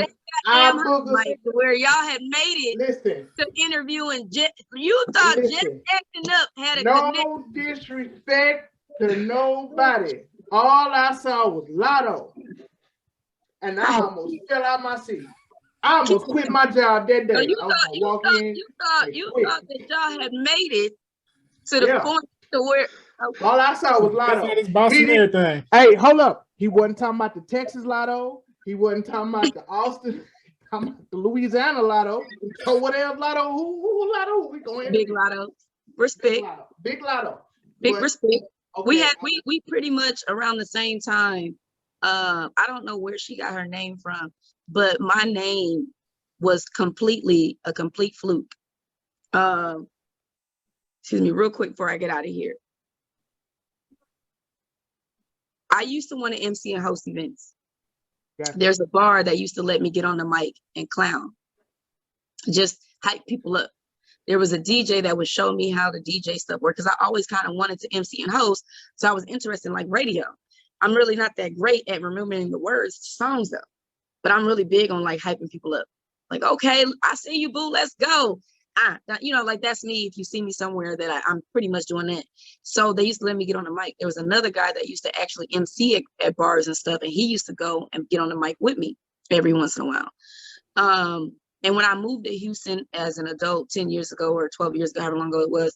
like where y'all had made it to interviewing? You thought Just Acting Up had a no disrespect to nobody. All I saw was Lotto, and I almost fell out my seat. I almost quit my job that day. So you thought that y'all had made it to the point to where. Okay. All I saw was Lotto. That's everything. Hey, hold up. He wasn't talking about the Texas Lotto. He wasn't talking about the Austin, talking about the Louisiana Lotto. So what else Lotto? Who Lotto? We going Big Lotto. Respect. Big Lotto. Big respect. Okay. We pretty much around the same time. I don't know where she got her name from, but my name was completely a complete fluke. Excuse me, real quick before I get out of here. I used to want to MC and host events. Gotcha. There's a bar that used to let me get on the mic and clown, just hype people up. There was a DJ that would show me how the DJ stuff worked because I always kind of wanted to MC and host. So I was interested in like radio. I'm really not that great at remembering the words to songs though, but I'm really big on like hyping people up. Like, okay, I see you, boo, let's go. Like that's me. If you see me somewhere that I'm pretty much doing that. So they used to let me get on the mic. There was another guy that used to actually MC at bars and stuff. And he used to go and get on the mic with me every once in a while. And when I moved to Houston as an adult 10 years ago or 12 years ago, however long ago it was,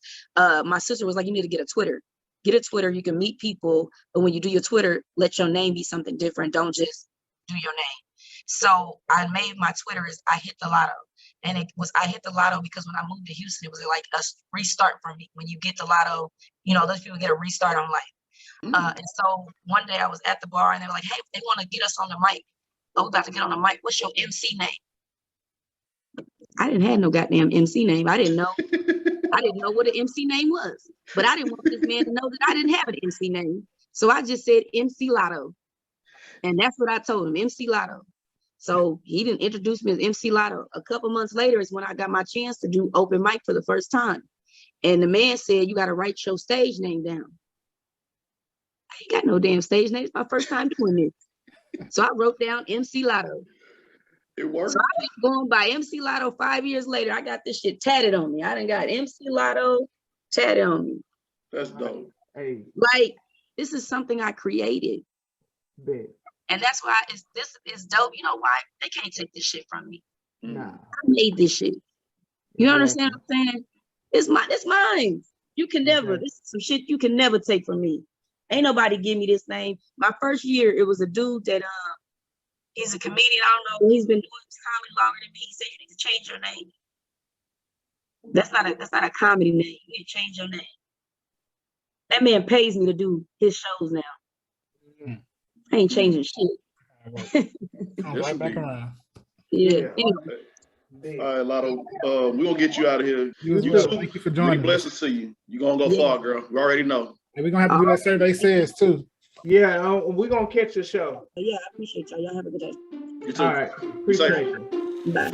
my sister was like, you need to get a Twitter. Get a Twitter. You can meet people. But when you do your Twitter, let your name be something different. Don't just do your name. So I made my Twitter is I Hit the Lotto. And it was I hit the lotto because when I moved to Houston, it was like a restart for me. When you get the lotto, those people get a restart on life. And so one day I was at the bar and they were like, hey, they want to get us on the mic. Oh, we're about to get on the mic. What's your MC name? I didn't have no goddamn MC name. I didn't know what an MC name was. But I didn't want this man to know that I didn't have an MC name. So I just said MC Lotto. And that's what I told him, MC Lotto. So he didn't introduce me as MC Lotto. A couple months later is when I got my chance to do open mic for the first time. And the man said, you got to write your stage name down. I ain't got no damn stage name. It's my first time doing this. So I wrote down MC Lotto. It worked. So I've been going by MC Lotto 5 years later. I got this shit tatted on me. I done got MC Lotto tatted on me. That's dope. Hey. Like, this is something I created. Big. And that's why this is dope. You know why? They can't take this shit from me. Nah. I made this shit. You understand what I'm saying? It's mine. You can never, this is some shit you can never take from me. Ain't nobody give me this name. My first year, it was a dude that he's a comedian. I don't know. He's been doing this comedy longer than me. He said you need to change your name. That's not a comedy name. You need to change your name. That man pays me to do his shows now. I ain't changing shit. Come right back around. Yeah. All right, Lotto. We're gonna get you out of here. You as well. Thank you for joining Many us. blessings to you. You're gonna go far, girl. We already know. And we're gonna have to do that survey says too. Yeah, we're gonna catch the show. Yeah, I appreciate y'all. Y'all have a good day. You too. All right. Appreciate you. Bye.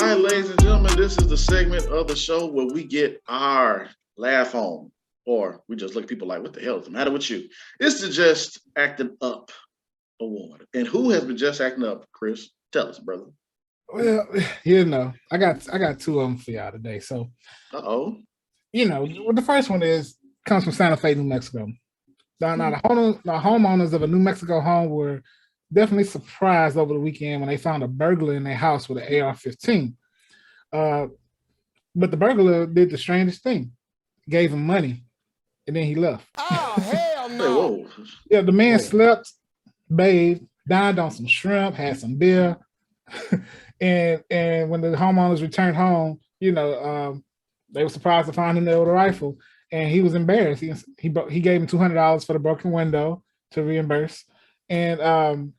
All right, ladies and gentlemen, this is the segment of the show where we get our laugh on, or we just look at people like, what the hell is the matter with you? It's the Just Acting Up Award. And who has been just acting up, Chris? Tell us, brother. Well, you know, I got two of them for y'all today. So, you know, the first one comes from Santa Fe, New Mexico. Now, the homeowners of a New Mexico home were definitely surprised over the weekend when they found a burglar in their house with an AR-15. But the burglar did the strangest thing: gave him money, and then he left. Oh, hell no! Yeah, the man slept, bathed, dined on some shrimp, had some beer. And when the homeowners returned home, you know, they were surprised to find him there with a rifle, and he was embarrassed. He gave him $200 for the broken window to reimburse, and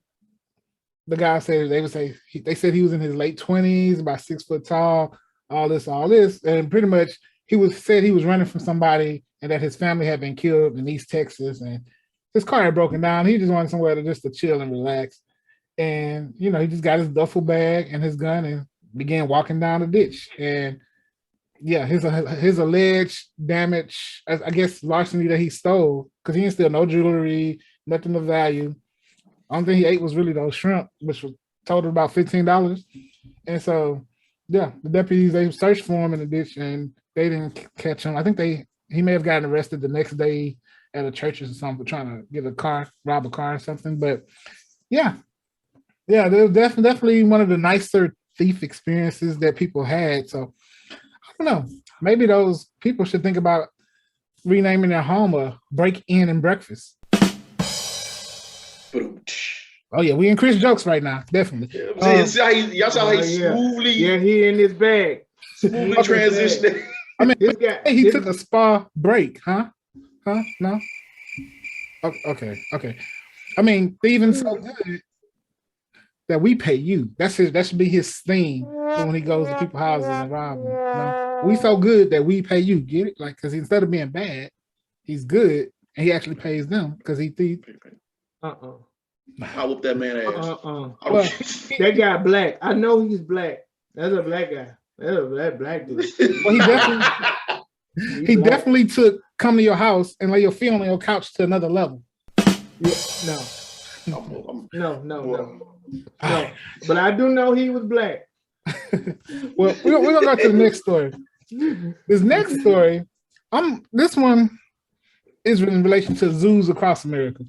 the guy said they said he was in his late 20s, about 6 foot tall, all this, and pretty much he was running from somebody, and that his family had been killed in East Texas, and his car had broken down. He just wanted somewhere to chill and relax. And, you know, he just got his duffel bag and his gun and began walking down the ditch. And yeah, his alleged damage, I guess larceny that he stole, because he didn't steal no jewelry, nothing of value. Only thing he ate was really those shrimp, which was totaled about $15. And so, yeah, the deputies, they searched for him in the ditch and they didn't catch him. I think he may have gotten arrested the next day at a church or something, trying to get rob a car or something. But yeah, it was definitely one of the nicer thief experiences that people had. So I don't know. Maybe those people should think about renaming their home a Break-In and Breakfast. Oh yeah, we increase jokes right now, definitely. Y'all saw how he smoothly. Yeah, he in his bag. Smoothly transitioning. I mean, he took a spa break, huh? No. Okay. I mean, thieving so good that we pay you. That should be his theme when he goes to people's houses and rob them. You know? We so good that we pay you. Get it? Like, because instead of being bad, he's good, and he actually pays them because he thieves. I whoop that man ass. Well, that guy black. I know he's black. That's a black guy. That's a black dude. Well, he definitely took come to your house and lay your feet on your couch to another level. Yeah, no. But I do know he was black. Well, we're gonna go to the next story. This next story, this one is in relation to zoos across America.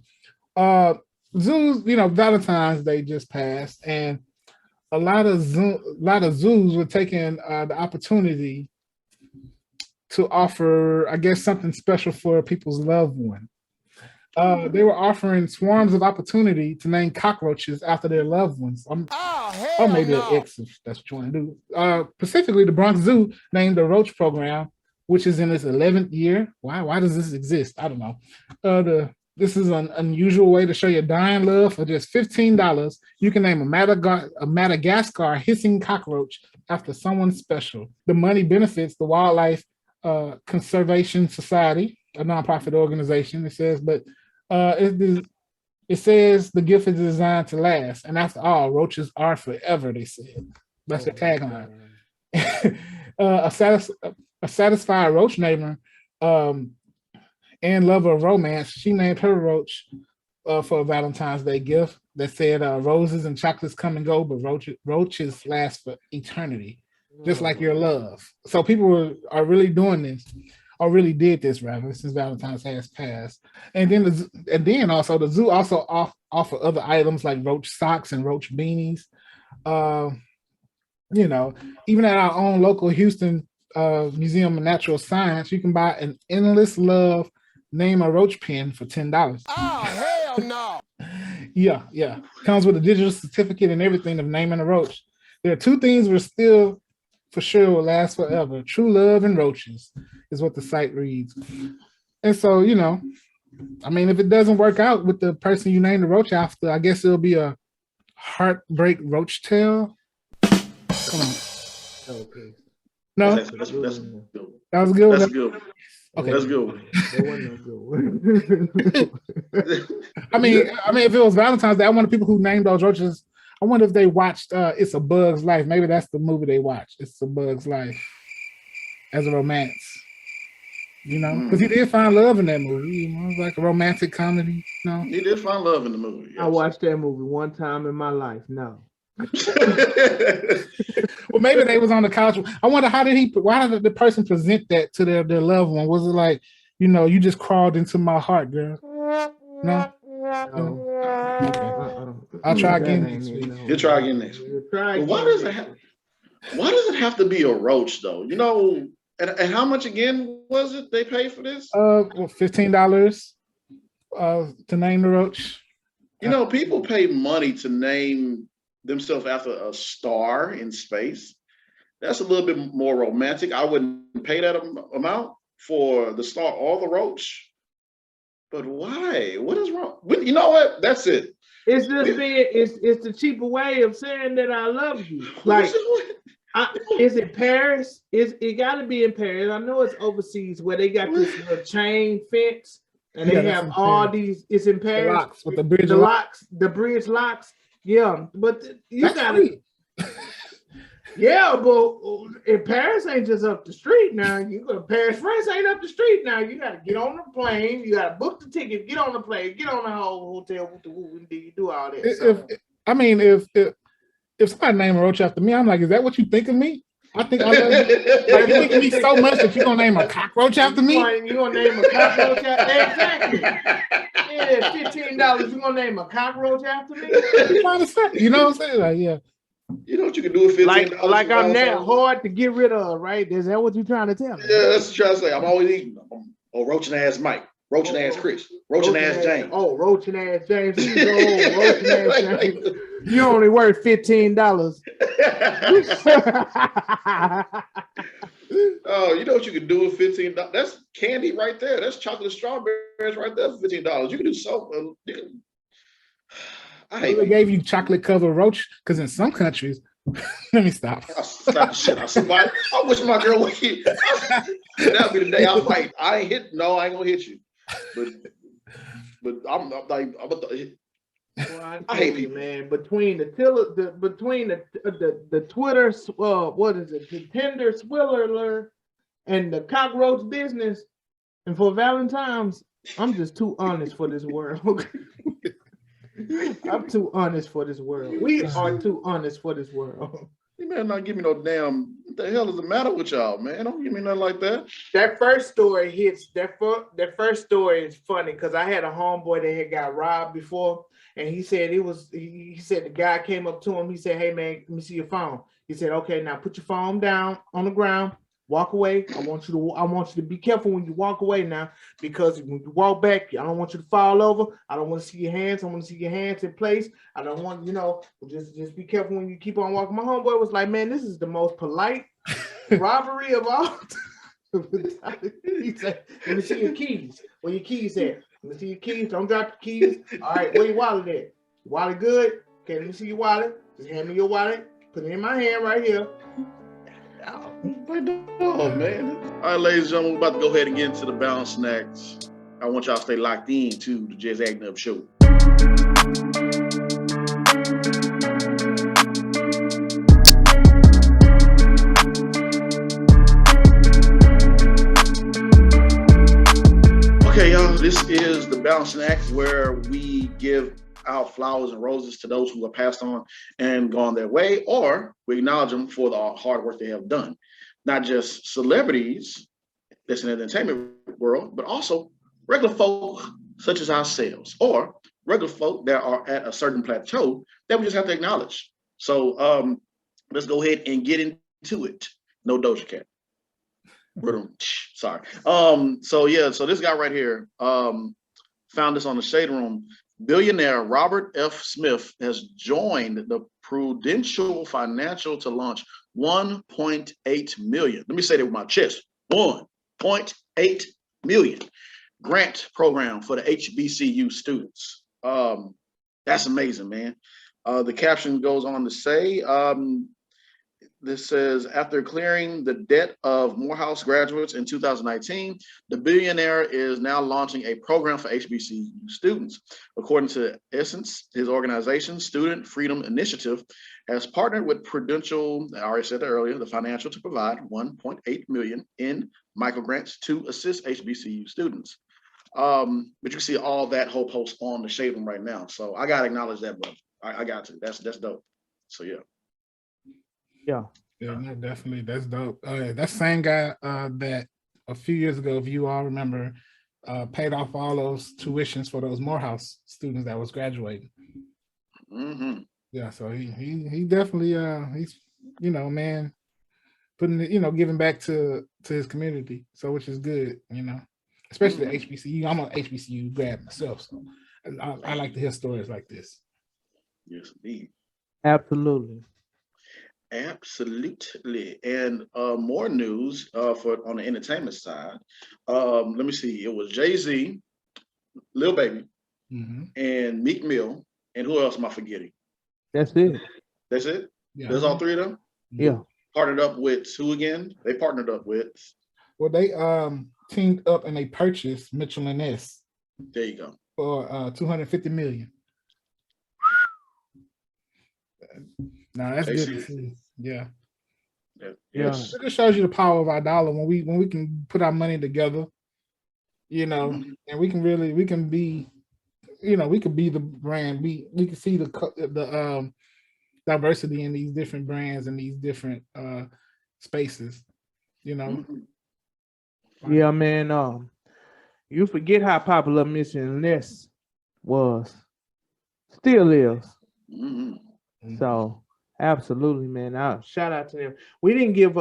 Zoos, you know, Valentine's Day just passed, and a lot of zoos were taking the opportunity to offer, I guess, something special for people's loved one. They were offering swarms of opportunity to name cockroaches after their loved ones. Or maybe an ex, if that's what you want to do. Specifically, the Bronx Zoo named the roach program, which is in its 11th year. Why does this exist? I don't know. This is an unusual way to show your dying love. For just $15, you can name a Madagascar hissing cockroach after someone special. The money benefits the Wildlife Conservation Society, a nonprofit organization. It says, but it says the gift is designed to last, and after all, roaches are forever. They said that's their tagline. A satisfied roach namer and lover of romance, she named her roach for a Valentine's Day gift that said roses and chocolates come and go, but roaches last for eternity, just like your love. So people are really doing this, or really did this rather, since Valentine's has passed. And then also the zoo also offer other items like roach socks and roach beanies. You know, even at our own local Houston Museum of Natural Science, you can buy an Endless Love Name a Roach pen for $10. Oh, hell no. Yeah. Comes with a digital certificate and everything of naming a roach. There are two things we're still for sure will last forever. True love and roaches is what the site reads. And so, you know, I mean, if it doesn't work out with the person you named the roach after, I guess it'll be a heartbreak roach tale. Come on. No, That's that was a good. good. That's one. good. Okay, That's good. That wasn't no good one. I mean, if it was Valentine's Day, I wonder people who named those roaches. I wonder if they watched "It's a Bug's Life." Maybe that's the movie they watched. "It's a Bug's Life" as a romance. You know, because he did find love in that movie. You know, it was like a romantic comedy. You know, He did find love in the movie. I watched that movie one time in my life. No. Well, maybe they was on the couch. I wonder why did the person present that to their loved one? Was it like, you know, you just crawled into my heart, girl? No. Okay. I'll try again next week. You'll try again next week. Well, why does it have to be a roach though? You know, and how much again was it they paid for this? Well, $15 to name the roach. You know, people pay money to name themselves after a star in space. That's a little bit more romantic. I wouldn't pay that amount for the star or the roach. But why? What is wrong? You know what? That's it. It's just it's the cheaper way of saying that I love you. Like, is it Paris? It got to be in Paris. I know it's overseas where they got this little chain fence and they have all these. It's in Paris. The locks with the bridge locks, the bridge locks. Yeah, but you gotta. Yeah, but in Paris ain't just up the street now. You go to Paris, France ain't up the street now. You gotta get on the plane. You gotta book the ticket. Get on the plane. Get on the whole hotel. You do all that. If somebody named a roach after me, I'm like, is that what you think of me? I think I love you. Like, you think of me so much that you're gonna name a cockroach after me? You gonna name a cockroach after me? Exactly. Yeah, $15. You gonna name a cockroach after me? You trying to say? You know what I'm saying? Like, yeah. You know what you can do with $15? Like I'm that hard to get rid of, right? Is that what you're trying to tell me? Yeah, that's what I'm trying to say. I'm always eating. Roaching ass Mike, roaching ass Chris, roaching ass James. Oh, roaching ass James. Roaching ass James. You only worth $15. Oh, you know what you can do with $15? That's candy right there. That's chocolate strawberries right there for $15. You can do so. They gave you chocolate covered roach because in some countries, let me stop. Stop the shit out somebody. I wish my girl would hit. That'll be the day I fight. I ain't gonna hit you. But I'm like, well, I hate people, man. Between the Twitter, what is it? The Tinder swiller and the cockroach business, and for Valentine's, I'm just too honest for this world. I'm too honest for this world. We are too honest for this world. You better not give me no damn. What the hell is the matter with y'all, man? Don't give me nothing like that. That first story hits. That first story is funny because I had a homeboy that had got robbed before, and he said he said the guy came up to him. He said, "Hey man, let me see your phone." He said, "Okay, now put your phone down on the ground. Walk away. I want you to be careful when you walk away now, because when you walk back, I don't want you to fall over. I don't want to see your hands. I want to see your hands in place. I don't want, just be careful when you keep on walking." My homeboy was like, "Man, this is the most polite robbery of all." He said, "Let me see your keys. Where your keys at? Let me see your keys. Don't drop the keys. All right, where your wallet at? Your wallet good? Okay, let me see your wallet. Just hand me your wallet. Put it in my hand right here." Oh man. All right, ladies and gentlemen, we're about to go ahead and get into the balance snacks. I want y'all to stay locked in to the Just Acting Up Show. Okay, y'all, this is the balance snack where we give out flowers and roses to those who have passed on and gone their way, or we acknowledge them for the hard work they have done. Not just celebrities that's in the entertainment world, but also regular folk such as ourselves, or regular folk that are at a certain plateau that we just have to acknowledge. So let's go ahead and get into it. No Doja Cat. Sorry. So this guy right here found this on the Shade Room. Billionaire Robert F. Smith has joined the Prudential Financial to launch 1.8 million. Let me say that with my chest. 1.8 million grant program for the HBCU students. That's amazing, man. The caption goes on to say, this says, after clearing the debt of Morehouse graduates in 2019, the billionaire is now launching a program for HBCU students. According to Essence, his organization, Student Freedom Initiative, has partnered with Prudential, I already said that earlier, the financial to provide $1.8 million in microgrants to assist HBCU students. But you can see all that whole post on the Shade Room right now. So I gotta acknowledge that, brother. I got to. That's dope. So yeah. Yeah, no, definitely. That's dope. That same guy that a few years ago, if you all remember, paid off all those tuitions for those Morehouse students that was graduating. Mm-hmm. Yeah, so he definitely he's, you know, man, putting it, you know, giving back to his community. So which is good, you know, especially the HBCU. I'm an HBCU grad myself, so I like to hear stories like this. Yes, indeed. Absolutely. Absolutely. And more news for on the entertainment side. Let me see. It was Jay-Z, Lil Baby, and Meek Mill, and who else am I forgetting? That's it. That's it? Yeah. There's all three of them? Yeah. Partnered up with who again? They partnered up with. Well, they teamed up and they purchased Mitchell and Ness. There you go. For $250 million. No, that's good to see. Yeah. Yeah. It just shows you the power of our dollar when we can put our money together, you know, and we can be, you know, we could be the brand. We can see the diversity in these different brands and these different spaces, you know. Yeah, man. You forget how popular Mitchell and Ness was, still is. So absolutely, man. Shout out to them. We didn't give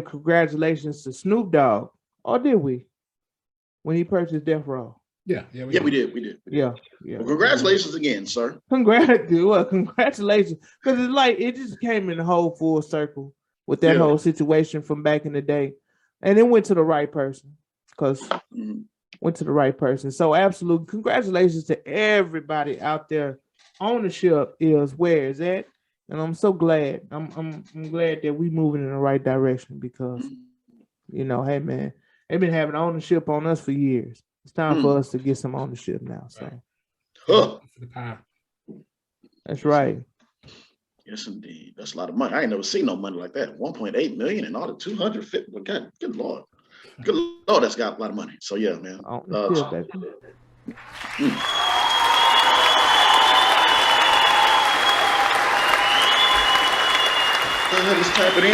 congratulations to Snoop Dogg, or did we? When he purchased Death Row. Yeah, we did. Yeah. Well, congratulations again, sir. Congratulations, because it's like it just came in the whole full circle with that whole situation from back in the day, and it went to the right person. So absolute congratulations to everybody out there. Ownership is where it's at, and I'm so glad. I'm glad that we moving in the right direction because, you know, hey man, they've been having ownership on us for years. It's time for us to get some ownership now. So, that's right. Yes, indeed. That's a lot of money. I ain't never seen no money like that. 1.8 million and all the 250. God, good Lord. Good Lord, that's got a lot of money. So yeah, man. Just type it in.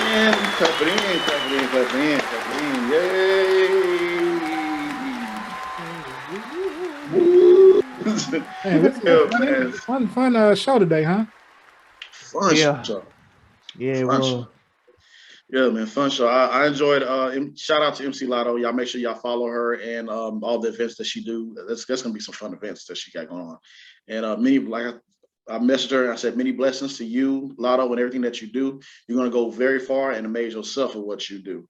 Yay. Fun show today, huh? Fun show. Yeah, it was. Yeah, man, fun show. I enjoyed. Shout out to MC Lotto. Y'all make sure y'all follow her and all the events that she do. That's gonna be some fun events that she got going on. And many, like I messaged her and I said, many blessings to you, Lotto, and everything that you do. You're gonna go very far and amaze yourself with what you do.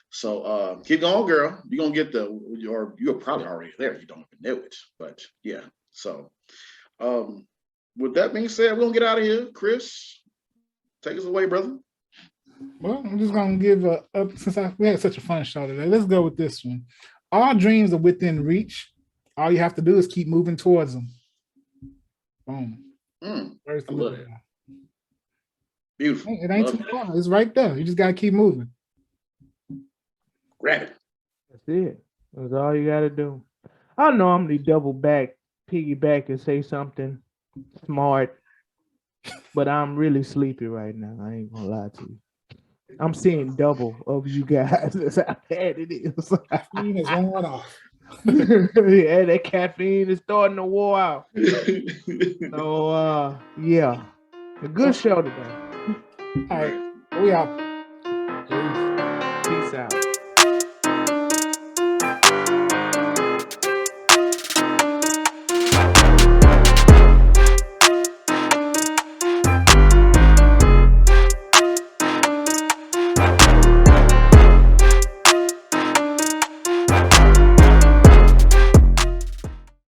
So keep going, girl. You're gonna get or you're probably already there. You don't even know it, but yeah. So with that being said, we're gonna get out of here. Chris, take us away, brother. Well, I'm just gonna give since we had such a fun show today. Let's go with this one. All dreams are within reach. All you have to do is keep moving towards them. Boom. I love it. Beautiful. It ain't too far. It's right there. You just gotta keep moving. Grab it. That's it. That's all you gotta do. I normally piggyback and say something smart, but I'm really sleepy right now. I ain't gonna lie to you. I'm seeing double of you guys. That's how bad it is. Caffeine is worn off. Yeah, that caffeine is starting to wear out. So yeah. A good show today. All right. We out. Peace out.